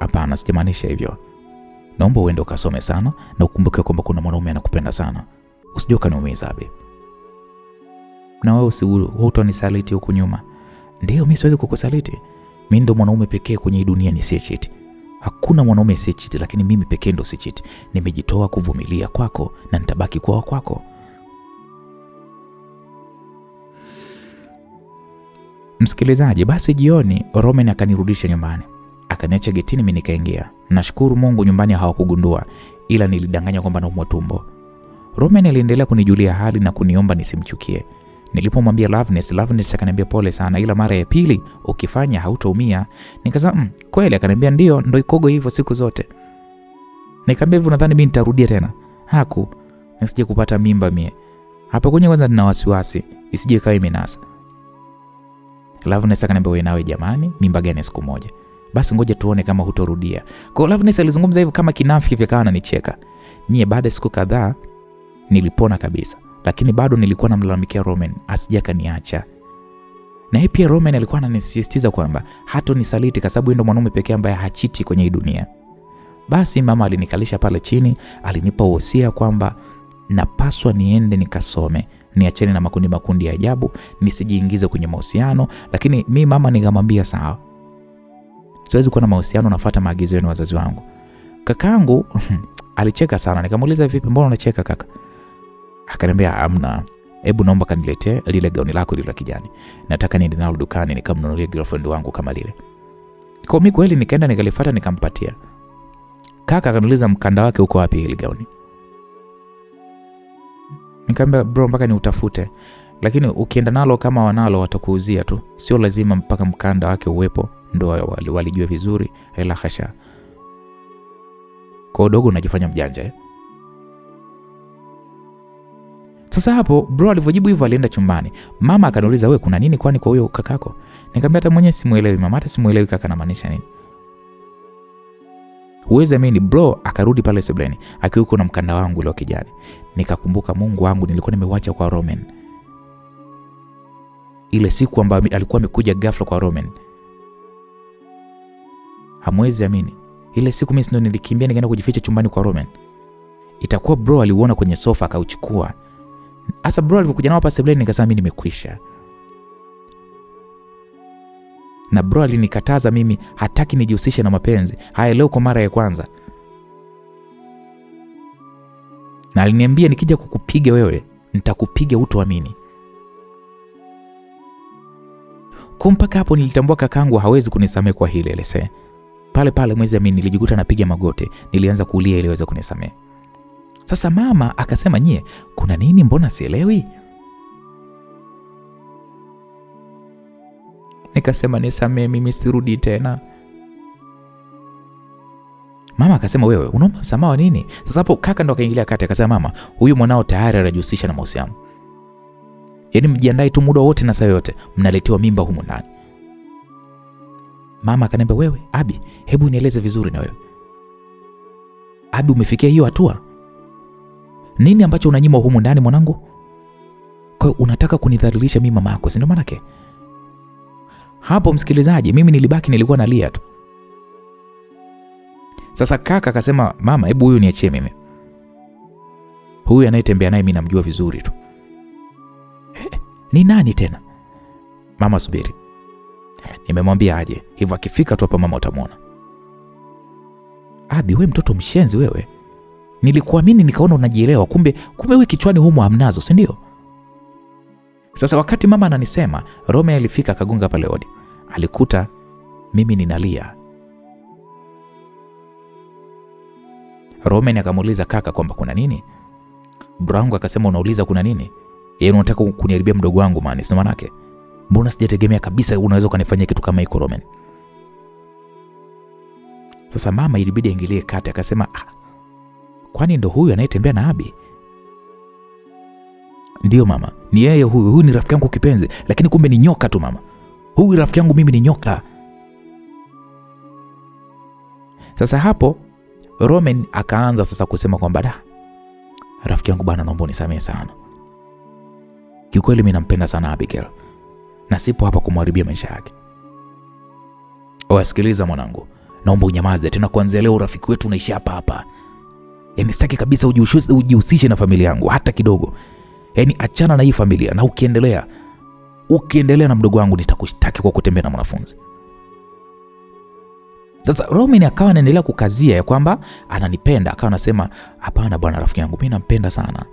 S1: Hapana, sijamaanisha hivyo. Naomba uende ukasome sana na ukumbuke kwamba kuna mwanaume anakupenda sana. Usije ukaniumiza Abi. Na wewe hutanisaliti huku nyuma. Ndio, mimi siwezi kukusaliti. Mimi ndo mwanaume pekee kwenye hii dunia nisiye cheat. Hakuna mwanaume asiye cheat, lakini mimi pekee ndo si cheat. Nimejitoa kuvumilia kwako na nitabaki kwa kwako. Msikilizaji, basi jioni Roman akanirudisha nyumbani. Akaniacha getini, mimi nikaingia. Nashukuru Mungu nyumbani hawakugundua, ila nilidanganya kwamba naumwa tumbo. Roman aliendelea kunijulia hali na kuniomba nisimchukie. Nilipomwambia Loveness akaniambia pole sana, ila mara ya pili ukifanya hautaumia. Nikasema kweli? Akaniambia ndio ikogo hivyo siku zote. Nikamwambia hivyo nadhani mimi nitarudia tena. Nisije kupata mimba mie. Hapa kwenye kwanza nina wasiwasi isije ikawa imenasa. Loveness akaniambia wewe nawe jamani, mimba gani siku moja? Basi ngoja tuone kama hutorudia. Kwa Loveness alizungumza hivyo kama kinafiki vikawa ananicheka. Baada ya siku kadhaa nilipona kabisa. Lakini bado nilikuwa namlalamikia Roman asije kaniacha. Na yeye pia Roman alikuwa ananisisitiza kwamba hatonisaliti kwa sababu ndio mwanaume pekee ambaye hachiti kwenye hii dunia. Basi mama alinikalisha pale chini, alinipa wosia kwamba napaswa niende nikasome, niachane na makundi ya ajabu, nisijiingize kwenye mahusiano. Lakini mimi mama nikamwambia sawa. Siwezi kuwa na mahusiano, nafuata maagizo yenu wazazi wangu. Kakaangu alicheka sana. Nikamuuliza vipi, mbona unacheka kaka? Akaniambia amna, hebu naomba kaniletee lile gauni lako lile la kijani. Nataka niende nalo dukani nikamnunulie girlfriend wangu kama lile. Kwa mimi kweli nikaenda nikalifuata nikampatia. Kaka akaniuliza mkanda wake uko wapi ile gauni? Nikamwambia bro, mpaka ni utafute. Lakini ukienda nalo kama wanalo watakuuzia tu. Sio lazima mpaka mkanda wake uwepo ndio walijua vizuri. Ila hasha. Kwa dogo unajifanya mjanja Sasa hapo bro alivyojibu hivyo alienda chumbani. Mama akaniuliza wewe kuna nini kwani kwa huyo kakako? Nikamwambia hata mwenyewe simuelewi mama, hata simuelewi kaka anamaanisha nini. Huwezi amini bro akarudi pale sebuleni akiwa na mkanda wangu ule wa kijani. Nikakumbuka Mungu wangu nilikuwa nimeuacha kwa Roman. Ile siku ambayo alikuwa amekuja ghafla kwa Roman. Hamwezi amini. Ile siku mimi ndio nilikimbia nikaenda kujificha chumbani kwa Roman. Itakuwa bro aliuona kwenye sofa akauchukua. Asa bro alivyokuja nao hapa sebuleni nikasema mimi nimekwisha. Na bro alinikataza mimi hataki nijihusishe na mapenzi. Haya leo kwa mara ya kwanza. Na aliniambia nikija kukupiga wewe, nitakupiga utoamini. Mpaka hapo nilitambua kakangu hawezi kunisamehe kwa hili lese. Pale mwezi mimi nilijikuta napiga magoti, nilianza kulia ili aweze kunisamehe. Sasa mama akasema nyie, kuna nini mbona sielewi? Nikasema nisamehe mimi sirudi tena. Mama akasema wewe unaomba msamaha nini? Sasa hapo kaka ndo akaingilia kati akasema mama, huyu mwanao tayari anajihusisha na mahusiano. Yaani mjiandae tu muda wote na saa yote mnaletewa mimba humu ndani. Mama akaniambia wewe Abi, hebu nieleze vizuri na wewe. Abi umefikia hiyo hatua? Nini ambacho unanyima humu ndani mwanangu? Kwa hiyo unataka kunidhalilisha mimi mama yako, si ndio maana yake? Hapo msikilizaji, mimi nilikuwa nalia tu. Sasa kaka akasema mama, hebu huyu niachie mimi. Huyu anayetembea naye mimi namjua vizuri tu. Ni nani tena? Mama subiri. Nimemwambia aje, hivyo akifika tu hapa mama utamwona. Abi wewe mtoto mshenzi wewe. Nilikuamini nikaona unajielewa, kumbe wewe kichwani humo hamnazo, si ndio? Sasa wakati mama ananisema, Rome alifika akagonga pale hodi. Alikuta mimi ninalia. Rome akamuuliza kaka kwamba kuna nini? Brangu akasema unauliza kuna nini? Yeye unataka kuniharibia mdogo wangu maana sio manake. Mbona sijategemea kabisa unaweza kunifanyia kitu kama hiko Roman. Sasa mama ilibidi aingilie kati akasema kwani ndo huyu anayetembea na Abi? Ndio mama, ni yeye huyu ni rafiki yangu kipenzi, lakini kumbe ni nyoka tu mama. Huyu rafiki yangu mimi ni nyoka. Sasa hapo Roman akaanza sasa kusema kwamba rafiki yangu bana, naomba unisamehe sana. Kiukweli mimi nampenda sana Abigail. Na sipo hapa kumharibia maisha yake. Wasikiliza mwanangu. naomba unyamaze. Tena kuanzia leo urafiki wetu unaishia hapa hapa. Yaani sitaki kabisa ujihusishe na familia yangu hata kidogo. Yaani achana na hii familia, na ukiendelea na mdogo wangu nitakushtaki kwa kutembea na mwanafunzi. Sasa Roman akawa anaendelea kukazia ya kwamba ananipenda, akawa anasema hapana bwana, rafiki yangu mimi nampenda sana.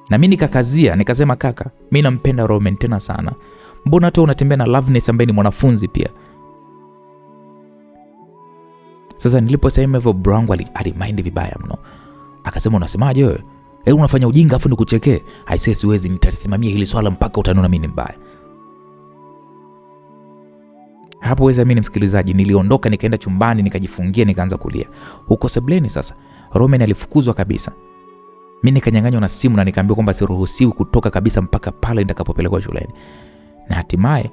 S1: Na mimi nikakazia, nikasema kaka, mimi nampenda Roman tena sana. Mbona tu unatembea na Loveness ambaye ni mwanafunzi pia? Sasa niliposema hivyo bro wangu alimind vibaya mno. Akasema unasemaje wewe? Unafanya ujinga afu nikuchekee. Haisee, siwezi, nitasimamia hili swala mpaka utaniona mimi ni mbaya. Hapo weza mimi msikilizaji, niliondoka nikaenda chumbani nikajifungia nikaanza kulia. Huko sebleni sasa, Roman alifukuzwa kabisa. Mimi nikanyang'anywa na simu na nikaambiwa kwamba siruhusiwi kutoka kabisa mpaka pale nitakapopelekwa shuleni. Na hatimaye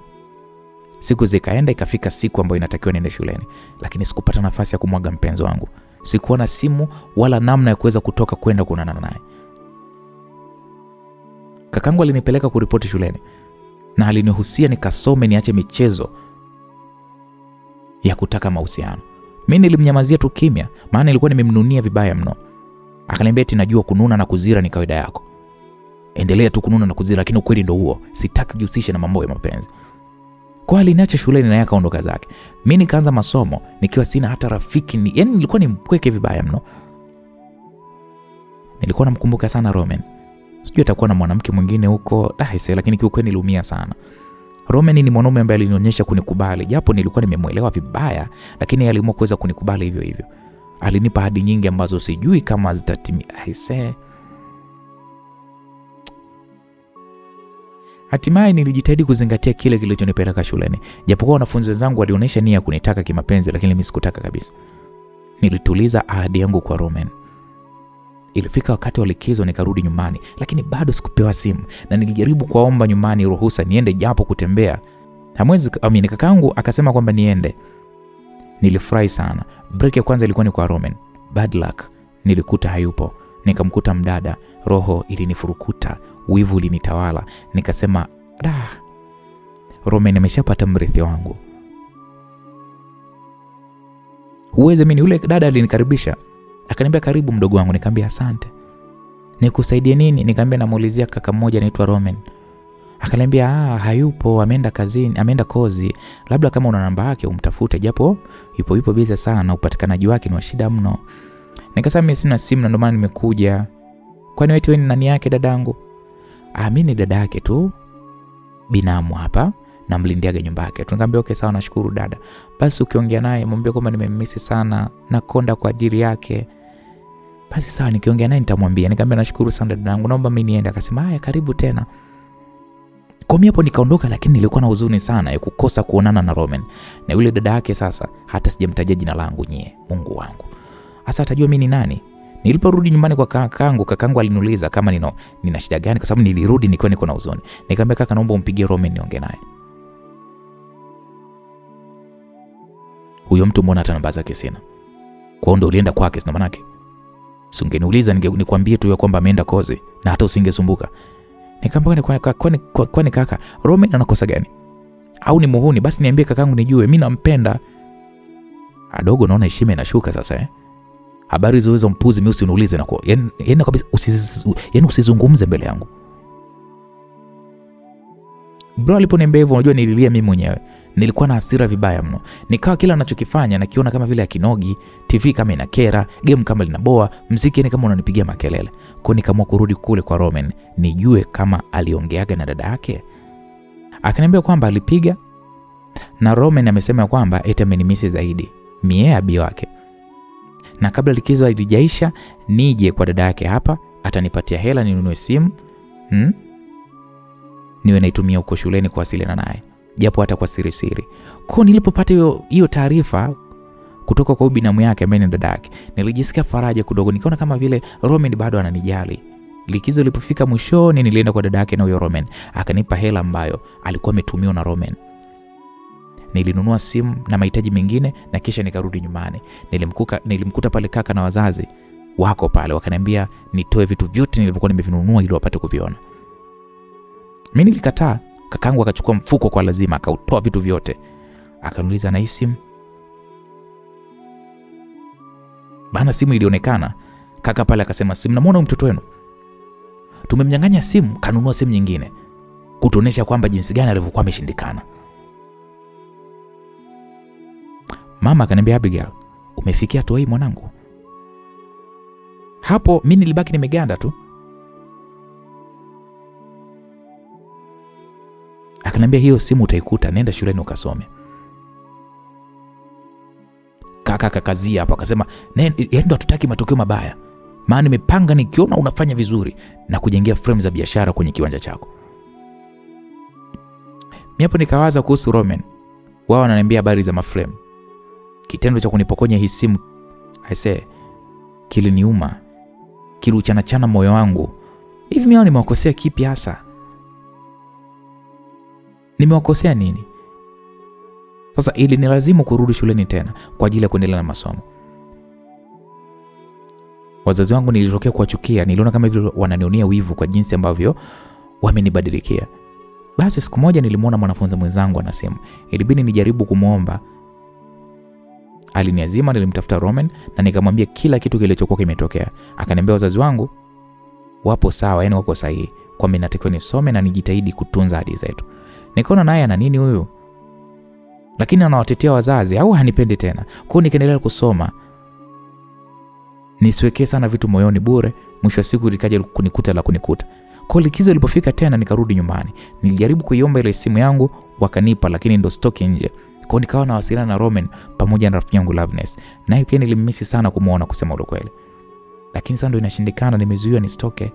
S1: siku zikaenda, ikafika siku ambayo inatakiwa niende shuleni, lakini sikupata nafasi ya kumwaga mpenzi wangu. Sikuwa na simu wala namna ya kuweza kutoka kwenda kuonana naye. Kakangu alinipeleka kuripoti shuleni na alinihusia nikasome, niache michezo ya kutaka mahusiano. Mimi nilimnyamazia tu kimya, maana nilikuwa nimemnunia vibaya mno. Akaniambia eti najua kununa na kuzira ni kawaida yako. Endelea tu kununa na kuzira, lakini ukweli ndio huo. Sitaki kujihusisha na mambo ya mapenzi. Kwa aliniacha shuleni na yaka ondoka zake. Mimi nikaanza masomo nikiwa sina hata rafiki, yaani nilikuwa nimpweke vibaya mno. Nilikuwa namkumbuka sana Roman. Sijui atakuwa na mwanamke mwingine huko, lakini kiukweli niliumia sana. Roman ni mwanaume ambaye alinionyesha kunikubali, japo nilikuwa nimemuelewa vibaya, lakini aliamua kuweza kunikubali hivyo hivyo. Alinipa ahadi nyingi ambazo sijui kama zitatimia. Hatimaye nilijitahidi kuzingatia kile kilichonipeleka shuleni. Japokuwa wanafunzi wenzangu walionyesha nia kunitaka kimapenzi, lakini mimi sikutaka kabisa. Nilituliza ahadi yangu kwa Roman. Ilifika wakati wa likizo nikarudi nyumbani, lakini bado sikupewa simu, na nilijaribu kuomba nyumbani ruhusa niende japo kutembea. Kakangu akasema kwamba niende. Nilifurahi sana. Break ya kwanza ilikuwa ni kwa Roman. Bad luck. Nilikuta hayupo. Nikamkuta mdada. Roho ilinifurukuta, wivu ulinitawala. Nikasema, Roman ameshapata mrithi wangu. Huwezi mimi, yule dada alinikaribisha. Akaniambia karibu mdogo wangu, nikamwambia asante. Nikusaidie nini? Nikamwambia namuulizia kaka mmoja anaitwa Roman. Akaniambia hayupo, ameenda kazini, ameenda kozi. Labda kama una namba yake umtafute, japo yupo busy sana na upatikanaji wake ni wa shida mno. Nikasema mimi sina simu na ndio maana nimekuja. Kwani wewe ni nani yake dadangu? Mimi ni dada yake tu. Binamu hapa na mlindiaga nyumba yake. Tunaambia okay sawa, nashukuru dada. Basi ukiongea naye mwambie kwamba nimemmisi sana na konda kwa ajili yake. Basi sawa, nikiongea naye nitamwambia. Nikamwambia nashukuru sana dadangu, naomba mimi niende. Akasema haya, karibu tena. Kwa mimi hapo nikaondoka, lakini nilikuwa na huzuni sana ya kukosa kuonana na Roman. Na yule dada yake sasa hata sijamtajia jina langu nyie. Mungu wangu. Sasa atajua mimi ni nani? Niliporudi nyumbani kwa kakangu aliniuliza kama nina shida gani, kwa sababu nilirudi nikiwa niko na huzuni. Nikamwambia kaka, naomba umpigie Roman niongee naye. Huyo mtu mbona hata namba zake sina? Kwa ndo ulienda kwake sina manake? Singeniuliza nikwambie tu ya kwamba ameenda kozi na hata usingesumbuka. Nikamwambia kwani kaka, Roman anakosa gani? Au ni muhuni? Basi niambie kakangu nijue, mimi nampenda. Adogo naona heshima inashuka sasa Habari zozo mpuzi mimi usiniulize na kwa. Yaani kabisa usizungumze mbele yangu. Bro aliponiambia hivyo, unajua nililia mimi mwenyewe. Nilikuwa na hasira vibaya mno. Nikawa kila ninachokifanya nakiona kama vile akinogi, TV kama inakera, game kama linaboa, muziki kama unanipigia makelele. Kwa nikaamua kurudi kule kwa Roman, nijue kama aliongeaga na dada yake. Akaniambia kwamba alipiga na Roman amesema kwamba eti amenimisi zaidi. Mie abi wake. Na kabla likizo haijaisha nije kwa dada yake hapa, atanipatia hela ninunue simu. Niwe naitumia huko shuleni kuwasiliana naye, japo hata kwa siri siri. Kwa nilipopata hiyo taarifa kutoka kwa binamu yake ambaye ni dada yake, nilijisikia faraja kidogo, nikaona kama vile Roman bado ananijali. Likizo ilipofika mwishoni, nilienda kwa dada yake na huyo Roman, akanipa hela ambayo alikuwa ametumiwa na Roman. Nilinunua simu na mahitaji mengine na kisha nikarudi nyumbani. Nilimkuta pale kaka na wazazi wako pale, wakaniambia nitoe vitu vyote nilivyokuwa nimevinunua ili wapate kuviona. Mimi nilikataa. Kakangu akachukua mfuko kwa lazima, akautoa vitu vyote. Akaniuliza na hii simu? Bana, simu ilionekana. Kaka pale akasema, simu namuona mtoto wenu. Tumemnyang'anya simu, kanunua simu nyingine. Kutuonesha kwamba jinsi gani alivyokuwa ameshindikana. Mama akaniambia, Abigail, umefikia hatua hii mwanangu? Hapo mimi nilibaki nimeganda tu. Akaniambia, hiyo simu utaikuta, nenda shuleni ukasome. Kaka kakazia hapo akasema, ndo hatutaki matokeo mabaya. Maana nimepanga nikiona unafanya vizuri na kujengea frame za biashara kwenye kiwanja chako. Mimi hapo nikawaza kuhusu Roman. Wao wananiambia habari za maframe. Kitendo cha kunipokonya hii simu, kiliniuma. Kiluchana moyo wangu. Hivi mimi nimewakosea kipi hasa? Nimewakosea nini? Sasa ili nilazimu kurudi shuleni tena kwa ajili ya kuendelea na masomo. Wazazi wangu nilitokea kuwachukia, niliona kama vile wananionea wivu kwa jinsi ambavyo wamenibadilikia. Basi siku moja nilimuona mwanafunzi mwenzangu ana simu. Ilibidi nijaribu kumuomba. Aliniazima, nilimtafuta Roman na nikamwambia kila kitu kilichokuwa kimetokea. Akaniambia wazazi wangu wapo sawa, yani wako sahihi, kwa mimi natakiwa nisome na nijitahidi kutunza ahadi zetu. Nikaona naye ana nini huyu? Lakini anawatetea wazazi au hanipendi tena. Kwa hiyo nikaendelea kusoma. Nisiwekee sana vitu moyoni bure, mwisho wa siku likaja kunikuta la kunikuta. Kwa likizo ilipofika tena nikarudi nyumbani. Nilijaribu kuiomba ile simu yangu wakanipa, lakini ndo stock nje. Kwa nikawa nawasiliana na Roman pamoja na rafiki yangu Loveness. Naye pia nilimmisi sana kumuona kusema ule kweli. Lakini sasa ndo inashindikana, nimezuiwa nisitoke.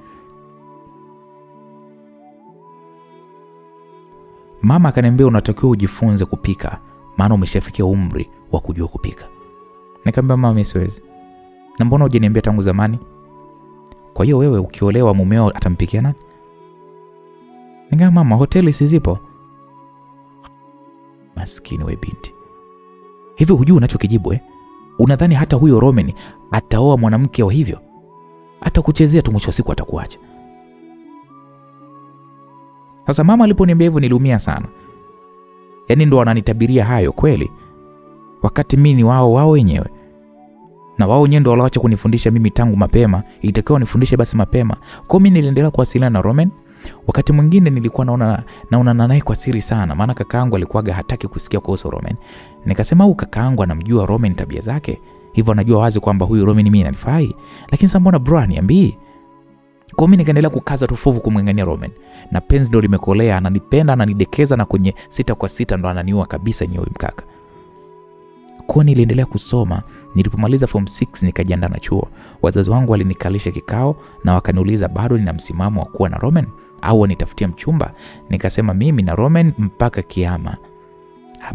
S1: Mama akaniambia unatakiwa ujifunze kupika, maana umeshafikia umri wa kujua kupika. Nikamwambia mama, mimi siwezi. Na mbona hujaniambia tangu zamani? Kwa hiyo wewe ukiolewa mumeo atampikia nani? Nikamwambia mama, hoteli sizipo. Maskini we binti. Hivi hujui unachokijibu Unadhani hata huyo Roman ataoa mwanamke wa hivyo? Atakuchezea tu, mwisho siku atakuacha. Sasa mama aliponiambia hivyo niliumia sana. Yaani ndo wananitabiria hayo kweli? Wakati mimi ni wao wenyewe. Na wao wenyewe ndo walioacha kunifundisha mimi tangu mapema. Ilitakiwa nifundishe basi mapema. Kwa mimi niliendelea kuwasiliana na Roman. Wakati mwingine nilikuwa naona naye kwa siri sana, maana kakaangu alikuwaga hataki kusikia kuhusu Roman. Nikasema huyu kakaangu anamjua Roman tabia zake, hivyo anajua wazi kwamba huyu Roman mimi ananifai. Lakini sasa mbona bro niambii? Kwa mimi nikaendelea kukaza tufuvu kumngangania Roman. Na penzi ndo limekolea, ananipenda, ananidekeza na kwenye 6 kwa 6 ndo ananiua kabisa nyewe mkaka. Kwa niliendelea kusoma. Nilipomaliza form 6 nikajiandaa na chuo. Wazazi wangu walinikalisha kikao na wakaniuliza bado nina msimamo wa kuwa na Roman au nitafutia mchumba. Nikasema mimi na Roman mpaka kiama.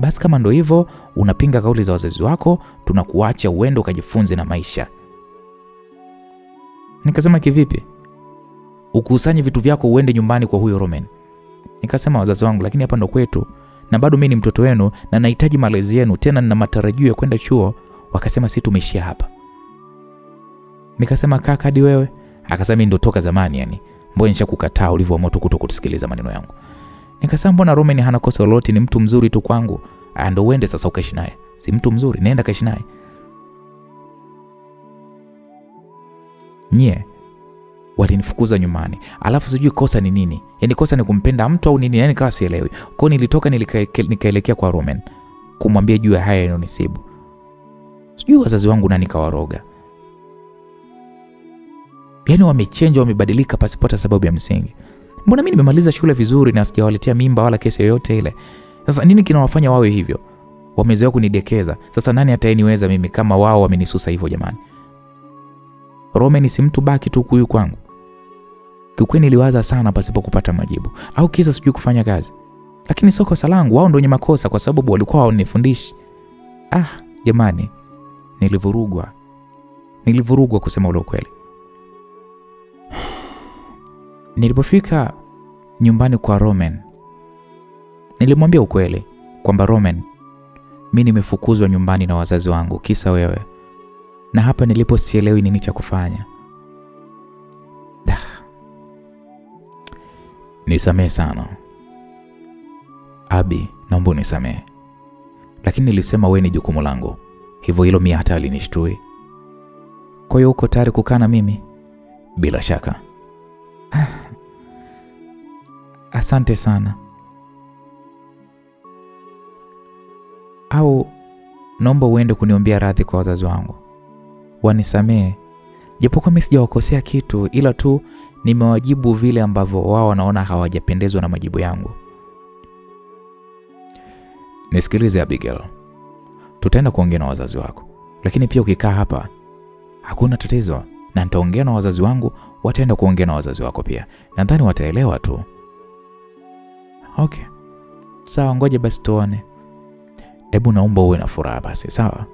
S1: Basi kama ndo hivyo unapinga kauli za wazazi wako, tunakuacha uende ukajifunze na maisha. Nikasema kivipi? Ukusanye vitu vyako uende nyumbani kwa huyo Roman. Nikasema wazazi wangu, lakini hapa ndo kwetu na bado mimi ni mtoto wenu na nahitaji malezi yenu, tena nina matarajio ya kwenda chuo. Wakasema si tumeshia hapa. Nikasema kaka hadi wewe? Akasema mimi ndo toka zamani yani. Mbona nishakukataa ulivyoamua tu kutokusikiliza maneno yangu. Nikasema mbona Roman hana kosa lolote, ni mtu mzuri tu kwangu. Ndo uende sasa ukaishi naye. Si mtu mzuri, nenda kaishi naye. Nye walinifukuza nyumbani. Alafu sijui kosa ni nini. Yaani kosa ni kumpenda mtu au nini? Yaani kawa sielewi. Kwa nilitoka nikaelekea kwa Roman kumwambia juu ya haya yanonisibu. Sijui wazazi wangu nani kawaroga. Yaani wamechange, wamebadilika pasipota sababu ya msingi. Mbona mimi nimemaliza shule vizuri na sijawaletea mimba wala kesi yoyote ile? Sasa nini kinawafanya wawe hivyo? Wamezoea kunidekeza. Sasa nani ataniweza mimi kama wao wamenisusa hivyo jamani? Roman si mtu baki tu huyu kwangu. Kiukweli niliwaza sana pasipo kupata majibu. Au kisa sijui kufanya kazi. Lakini sio kosa langu, wao ndio wenye makosa kwa sababu walikuwa wanifundisha. Jamani, nilivurugwa kusema ule ukweli. Nilipofika nyumbani kwa Roman, nilimwambia ukweli kwamba Roman, mimi nimefukuzwa nyumbani na wazazi wangu kisa wewe. Na hapa nilipo sielewi nini cha kufanya. Nisamehe sana. Abi, naomba unisamehe. Lakini nilisema wewe ni jukumu langu. Hivyo hilo mimi hata alinishtui. Kwa hiyo uko tayari kukaa na mimi? Bila shaka. Asante sana. Au naomba uende kuniombea radhi kwa wazazi wangu. Wanisamehe. Japokuwa mimi sijawakosea kitu, ila tu nimewajibu vile ambavyo wao wanaona hawajapendezwa na majibu yangu. Nisikilize Abigail. Tutaenda kuongea na wazazi wako. Lakini pia ukikaa hapa hakuna tatizo, na nitaongea na wazazi wangu, wataenda kuongea na wazazi wako pia. Nadhani wataelewa tu. Okay. Sawa, ngoja basi tuone. Hebu naomba uwe na furaha basi, sawa?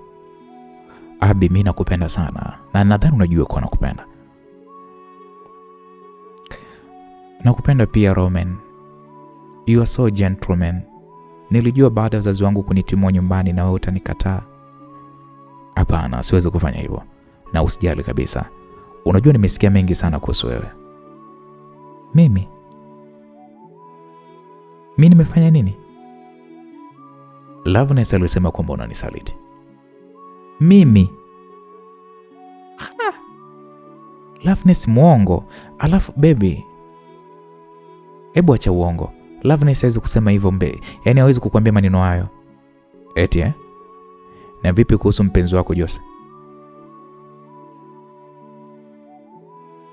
S1: Abi, mimi nakupenda sana. Na nadhani unajua kwa nakupenda. Nakupenda pia Roman. You are so gentleman. Nilijua baada ya wazazi wangu kunitimua nyumbani na wewe utanikataa. Hapana, siwezi kufanya hivyo. Na usijali kabisa. Unajua nimesikia mengi sana kuhusu wewe. Mimi nimefanya nini? Loveness alisema kwamba unanisaliti. Mimi? Loveness muongo. Alafu baby, hebu acha uongo. Loveness hawezi kusema hivyo yaani hawezi kukuambia maneno hayo. Eti Na vipi kuhusu mpenzi wako Jose?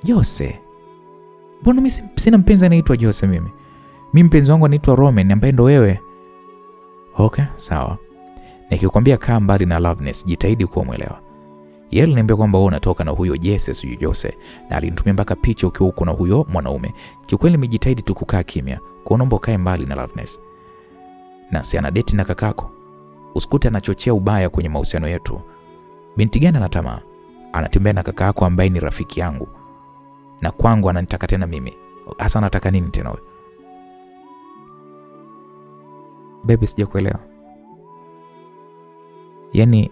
S1: Jose? Mbona mimi sina mpenzi anaitwa Jose mimi? Mimi mpenzi wangu anaitwa Roman ambaye ndo wewe. Okay, sawa. Nikikwambia kaa mbali na Loveness, jitahidi kuwa mwelewa. Yeye aliniambia kwamba wewe unatoka na huyo Jose, na alinitumia mpaka picha ukiwa uko na huyo mwanaume. Kiukweli nimejitahidi tu kukaa kimya. Kwa naomba ukae mbali na Loveness. Na si ana date na kakako. Usikute anachochea ubaya kwenye mahusiano yetu. Binti gani ana tamaa? Anatembea na kakako ambaye ni rafiki yangu. Na kwangu ananitaka tena mimi. Hasa anataka nini tena wewe? Baby, sijakuelewa. Yaani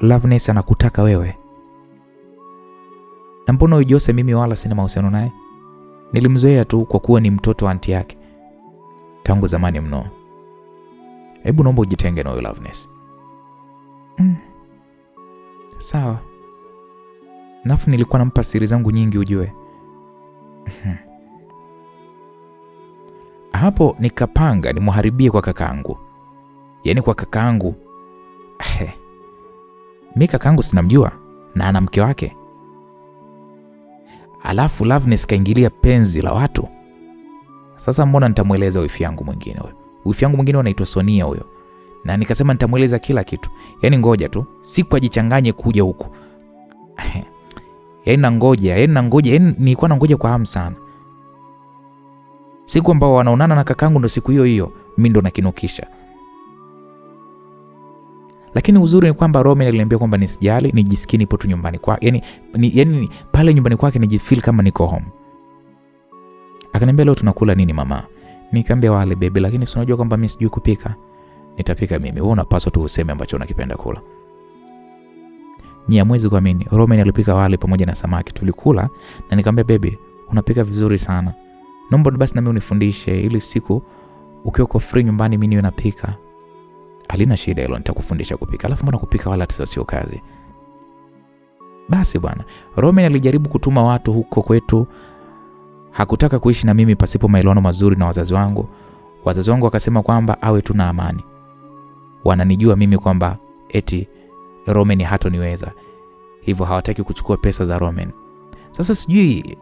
S1: Loveness anakutaka wewe? Na mbona huyo Jose mimi wala sina mahusiano naye? Nilimzoea tu kwa kuwa ni mtoto wa aunti yake tangu zamani mno. Hebu naomba ujitenge na huyo Loveness. Sawa. Nafu nilikuwa nampa siri zangu nyingi ujue. Hapo nikapanga nimharibie kwa kakaangu. Yaani kwa kakaangu. Mimi kakaangu sinamjua na ana mke wake. Alafu Loveness kaingilia penzi la watu. Sasa mbona nitamueleza wifi yangu mwingine huyo? Wifi yangu mwingine anaitwa Sonia huyo. Na nikasema nitamueleza kila kitu. Yaani ngoja tu, siku ajichanganye kuja huku. Yaani nangoja, nilikuwa nangoja kwa hamu sana. Siku ambao wanaonana na kakangu ndo siku hiyo mimi ndo nakinukisha. Lakini uzuri ni kwamba Roman aliniambia kwamba nisijali, nijisikie nipo tu nyumbani kwa. Yaani pale nyumbani kwake nijifeel kama niko home. Akaniambia leo tunakula nini mama? Nikamwambia wale baby, lakini si unajua kwamba mimi sijui kupika. Nitapika mimi. Wewe unapaswa tu useme ambacho unakipenda kula. Mwezi kwa mimi. Roman alipika wale pamoja na samaki. Tulikula na nikamwambia baby, unapika vizuri sana. Naomba basi na mimi unifundishe ili siku ukiwa uko free nyumbani mimi niwe napika. Alina shida hilo, nitakufundisha kupika. Alafu mbona kupika wala hata sio kazi. Basi bwana, Roman alijaribu kutuma watu huko kwetu. Hakutaka kuishi na mimi pasipo maelewano mazuri na wazazi wangu. Wazazi wangu wakasema kwamba awe tu na amani. Wananijua mimi kwamba eti Roman hatoniweza. Hivyo hawataki kuchukua pesa za Roman. Sasa sijui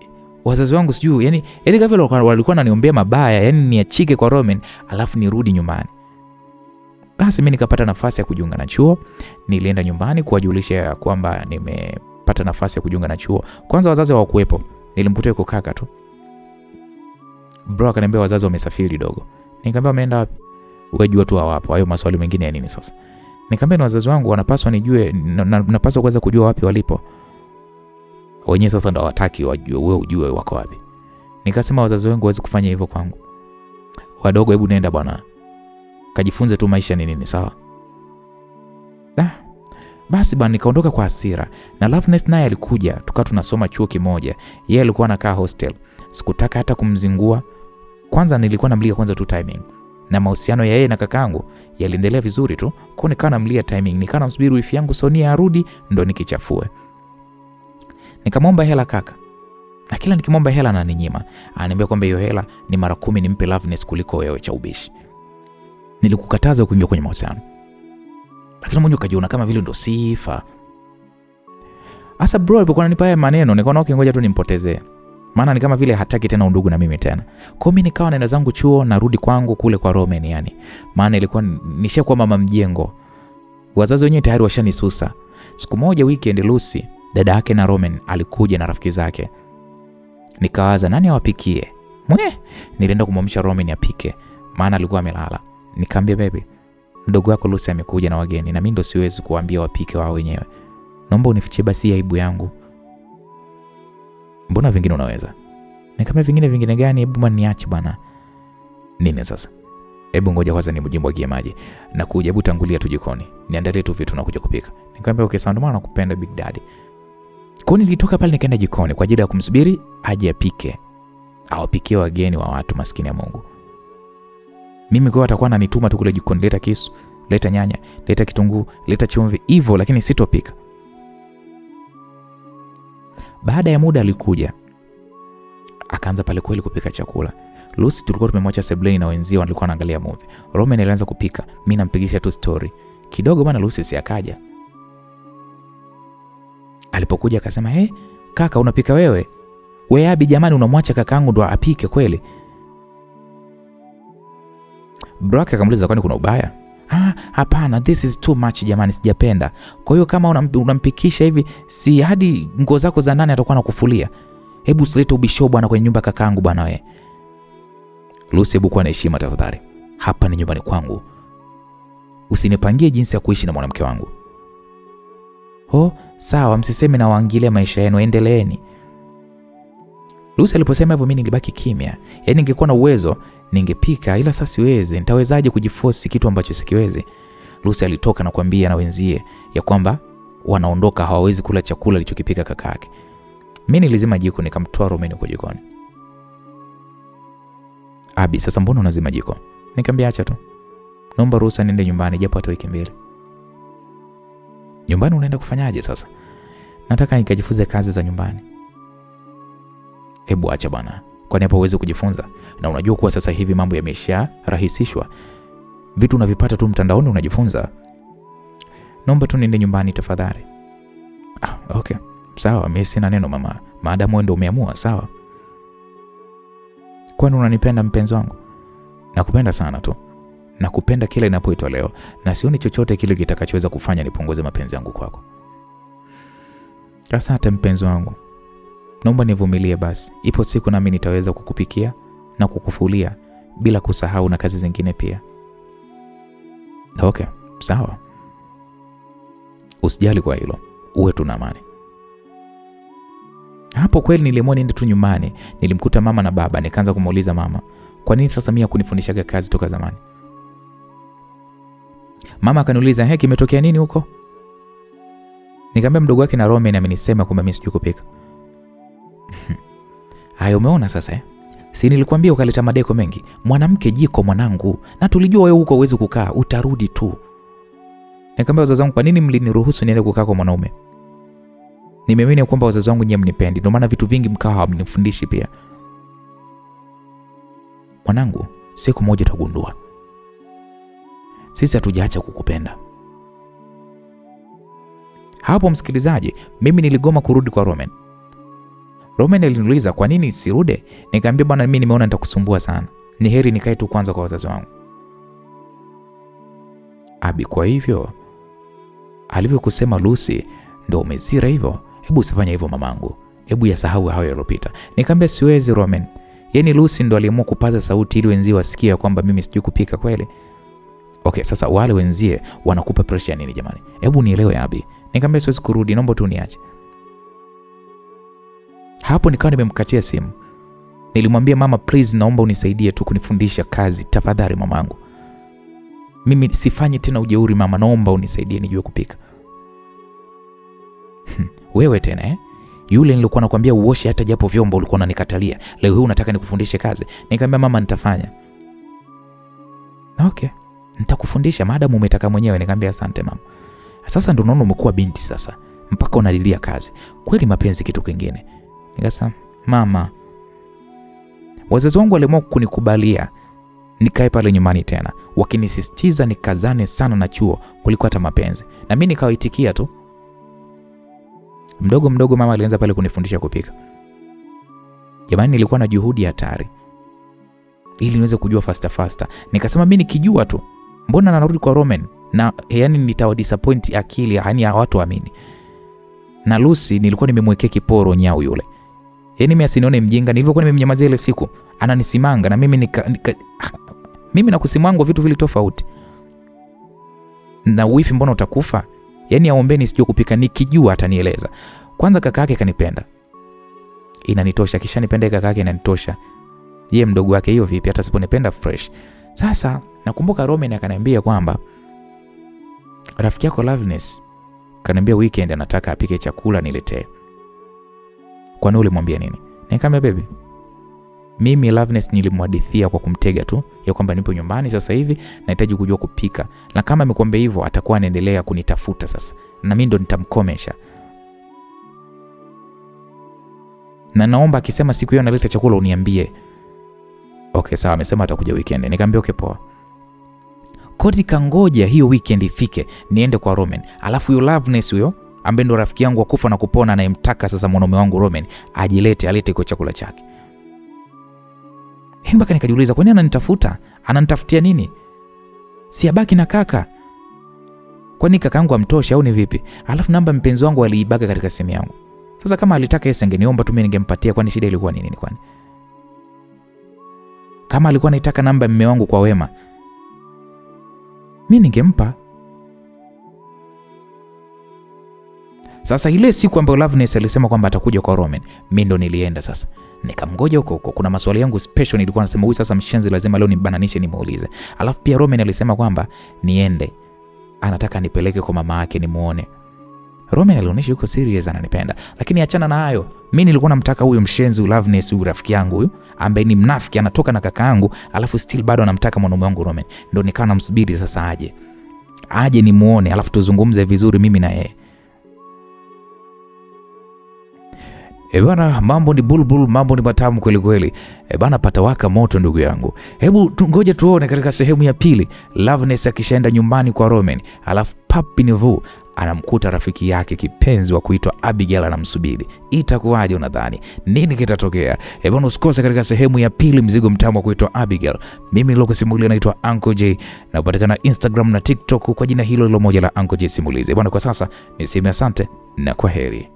S1: wazazi wangu sijui, yani ghafla walikuwa wananiombea mabaya, yani niachike kwa Roman alafu nirudi nyumbani. Basi mimi nikapata nafasi ya kujiunga na chuo. Nilienda nyumbani kuwajulisha kwamba nimepata nafasi ya kujiunga na chuo. Kwanza wazazi hawakuepo. Nilimkuta yuko kaka tu. Bro akaniambia wazazi wamesafiri dogo. Nikamwambia wameenda wapi? Wewe jua tu hawapo. Hayo maswali mengine ya nini sasa? Nikamwambia wazazi wangu wanapaswa nijue, napaswa kuweza kujua wapi walipo. Wenyewe sasa ndo hawataki wajue, wewe ujue wako wapi. Nikasema wazazi wangu hawezi kufanya hivyo kwangu. Wadogo, hebu nenda bwana. Kajifunze tu maisha ni nini, sawa? Basi bwana nikaondoka kwa hasira. Na Loveness naye alikuja, tukawa tunasoma chuo kimoja. Yeye alikuwa anakaa hostel. Sikutaka hata kumzingua. Kwanza nilikuwa namlika kwanza tu timing. na mahusiano ya yeye na kakaangu yaliendelea vizuri tu. Kwa nikawa namlia timing, nikawa namsubiri wifi yangu Sonia arudi ndo nikichafue. Nikamwomba hela kaka, na kila nikimwomba hela ananinyima. Ananiambia kwamba hiyo hela ni mara 10 nimpe Loveness kuliko wewe cha ubishi. Nilikukataza kuingia kwenye mahusiano, lakini mwenyewe ukajiona kama vile ndo sifa. Asa bro alipokuwa ananipa haya maneno nikaona okay, ngoja tu nimpotezee. Maana ni kama vile hataki tena undugu na mimi tena. Kwa mimi nikawa naenda zangu chuo, narudi kwangu kule kwa Roman yani. Maana ilikuwa nishakuwa mama mjengo. Wazazi wenyewe tayari washanisusa. Siku moja weekend Lucy, dada yake na Roman alikuja na rafiki zake. Nikawaza nani awapikie? Nilienda kumwamsha Roman apike, maana alikuwa amelala. Nikamwambia baby, mdogo wako Lucy amekuja na wageni na mimi ndo siwezi kuambia wapike wao wenyewe. Naomba unifichie basi aibu yangu. Mbona vingine unaweza? Nikamwambia vingine gani? Hebu bwana niache bwana. Nini sasa? Hebu ngoja kwanza nimjimwagie maji. Na kuja hebu tangulia tu jikoni. Niandalie tu vitu na kuja kupika. Nikamwambia okay sawa, ndo maana nakupenda Big Daddy. Kwa nilitoka pale nikaenda jikoni kwa ajili ya kumsubiri aje apike. Awapikie wageni wa watu maskini ya Mungu. Mimi kwa atakuwa ananituma tu kule jikoni, leta kisu, leta nyanya, leta kitunguu, leta chumvi, hivyo lakini sitopika. Baada ya muda alikuja. Akaanza pale kweli kupika chakula. Lucy tulikuwa tumemwacha sebuleni na wenzio walikuwa wanaangalia movie. Roman alianza kupika, mimi nampigisha tu story. Kidogo bana Lucy si akaja. Alipokuja akasema, kaka unapika wewe? Wewe Abi jamani unamwacha kakaangu ndo apike kweli?" Brock akamuuliza kwani kuna ubaya? Hapana, this is too much jamani, sijapenda. Kwa hiyo kama unampikisha hivi, si hadi nguo zako za nani atakuwa anakufulia? Hebu usilete ubisho bwana kwenye nyumba kakaangu bwana wewe. Lucy, hebu kuwa na heshima tafadhali. Hapa ni nyumbani kwangu. Usinipangie jinsi ya kuishi na mwanamke wangu. Sawa, msiseme na waangilia maisha yenu, endeleeni. Lucy aliposema hivyo mimi nilibaki kimya. Yaani ningekuwa na uwezo ningepika, ila sasa siwezi. Nitawezaje kujiforce kitu ambacho sikiwezi? Lucy alitoka na kuambia na wenzie ya kwamba wanaondoka, hawawezi kula chakula alichokipika kaka yake. Mimi nilizima jiko nikamtoa Roman kwa jikoni. Abi, sasa mbona unazima jiko? Nikamwambia acha tu. Naomba ruhusa niende nyumbani japo hata wiki 2. Nyumbani unaenda kufanyaje sasa? Nataka nikajifunze kazi za nyumbani. Hebu acha bana. Kwani hapo uweze kujifunza? Na unajua kuwa sasa hivi mambo yamesha rahisishwa. Vitu unavipata tu mtandaoni unajifunza. Naomba tu niende nyumbani tafadhali. Okay. Sawa, mimi sina neno mama. Maadamu wewe ndio umeamua, sawa. Kwani unanipenda mpenzi wangu? Nakupenda sana tu. Nakupenda kila inapoitwa leo na sioni chochote kile kitakachoweza kufanya nipunguze mapenzi yangu kwako. Asante mpenzi wangu. Naomba nivumilie basi. Ipo siku nami nitaweza kukupikia na kukufulia bila kusahau na kazi zingine pia. Okay, sawa. Usijali kwa hilo. Uwe tu na amani. Hapo kweli niliamua niende tu nyumbani. Nilimkuta mama na baba, nikaanza kumuuliza mama, "Kwa nini sasa mimi hakunifundishaga kazi toka zamani?" Mama akaniuliza, "Kimetokea nini huko?" Nikamwambia mdogo wake na Roman amenisema kwamba mimi sijui kupika. Hayo umeona sasa Si nilikwambia ukaleta madeko mengi. Mwanamke jiko mwanangu. Na tulijua wewe huko uwezi kukaa, utarudi tu. Nikamwambia wazazi wangu, "Kwa nini mliniruhusu niende kukaa kwa mwanaume?" Nimeamini kwamba wazazi wangu nyinyi mnipendi, ndio maana vitu vingi mkao hamnifundishi pia. Mwanangu, siku moja utagundua. Sisi hatujaacha kukupenda. Hapo msikilizaji, mimi niligoma kurudi kwa Roman. Roman aliniuliza kwa nini sirudi? Nikamwambia bwana, mimi nimeona nitakusumbua sana. Ni heri nikae tu kwanza kwa wazazi wangu. Abi, kwa hivyo alivyokusema Lucy ndio umezira hivyo? Hebu usifanye hivyo mamangu. Hebu yasahau hayo yalopita. Nikamwambia siwezi Roman. Yaani Lucy ndo aliamua kupaza sauti ili wenzie wasikie kwamba mimi sijui kupika kweli. Okay, sasa wale wenzie wanakupa pressure nini jamani? Hebu nielewe Abi. Nikamwambia siwezi kurudi, naomba tu niache. Hapo nikawa nimemkatia simu. Nilimwambia mama, please naomba unisaidie tu kunifundisha kazi tafadhali mamangu. Mimi sifanyi tena ujeuri mama, naomba unisaidie nijue kupika. Wewe tena Yule nilikuwa nakwambia uoshe hata japo vyombo ulikuwa unanikatalia. Leo hii unataka nikufundishe kazi. Nikamwambia mama nitafanya. Okay, nitakufundisha maadamu umetaka mwenyewe. Nikamwambia asante mama. Sasa ndo naona umekuwa binti sasa, mpaka unalilia kazi. Kweli mapenzi kitu kingine. Nikasema mama, wazazi wangu waliamua kunikubalia nikae pale nyumbani tena, wakinisisitiza nikazane sana na chuo kuliko hata mapenzi. Na mimi nikawaitikia tu. Mdogo mdogo mama alianza pale kunifundisha kupika. Jamani, nilikuwa na juhudi hatari ili niweze kujua faster. Nikasema mimi nikijua tu, mbona narudi kwa Roman na yani nitawa disappoint akili, yani watu waamini. Na Lucy nilikuwa nimemwekea kiporo nyao yule. Yaani mimi asinione mjinga, nilivyokuwa nimemnyamazia ile siku, ananisimanga na mimi mimi na kusimangwa vitu vile tofauti. Na wifi mbona utakufa? Yaani aombeni sijui kupika, nikijua atanieleza. Kwanza kaka yake kanipenda. Inanitosha, kisha nipende kaka yake inanitosha. Yeye mdogo wake hiyo vipi hata siponipenda fresh. Sasa nakumbuka Roman akaniambia kwamba rafiki yako Loveness kaniambia weekend anataka apike chakula niletee. Kwani ulimwambia nini? Nikamwambia baby, mimi Loveness nilimhadithia kwa kumtega tu ya kwamba nipo nyumbani sasa hivi nahitaji kujua kupika, na kama amekwambia hivyo atakuwa anaendelea kunitafuta sasa, na mimi ndo nitamkomesha. Na naomba akisema siku hiyo analeta chakula uniambie. Okay sawa, amesema atakuja weekend. Nikamwambia okay poa. Kodi kangoja hiyo weekend ifike niende kwa Roman. Alafu huyo Loveness huyo ambaye ndo rafiki yangu wa kufa na kupona anayemtaka sasa mwanaume wangu Roman alete kwa chakula chake. Mpaka nikajiuliza kwa nini ananitafuta? Ananitafutia nini? Si abaki na kaka. Kwani kakaangu amtosha au ni vipi? Alafu namba mpenzi wangu aliibaka katika simu yangu. Sasa kama alitaka yeye angeniomba tu mimi ningempatia, kwani shida ilikuwa nini kwani? Kama alikuwa anataka namba mume wangu kwa wema, mimi ningempa. Sasa ile siku ambayo Loveness alisema kwamba atakuja kwa Roman, mimi ndo nilienda sasa. Nikamgoja huko. Kuna maswali yangu special nilikuwa nasema huyu sasa mshenzi lazima leo nibananishe nimuulize. Alafu pia Roman alisema kwamba niende, anataka nipeleke kwa mama yake nimuone. Roman alionyesha yuko serious ananipenda. Lakini achana na hayo, mimi nilikuwa namtaka huyo mshenzi Loveness, huyu rafiki yangu huyu ambaye ni mnafiki anatoka na kaka yangu, alafu still bado anamtaka mwanaume wangu Roman. Ndio nikawa namsubiri sasa aje nimuone, alafu tuzungumze vizuri mimi na yeye. Bana, mambo ni bulbul, mambo ni matamu kweli kweli. Bana, patawaka moto ndugu yangu. Hebu ngoja tuone katika sehemu ya pili, Loveness akishaenda nyumbani kwa Roman, alafu Papi Nivu anamkuta rafiki yake kipenzi wa kuitwa Abigail anamsubiri. Itakuwaje unadhani? Nini kitatokea? Bana, usikose katika sehemu ya pili, mzigo mtamu wa kuitwa Abigail. Mimi nilokusimulia naitwa Uncle J na upatikana Instagram na TikTok kwa jina hilo moja la Uncle J Simulizi. Bana, kwa sasa niseme asante na kwaheri.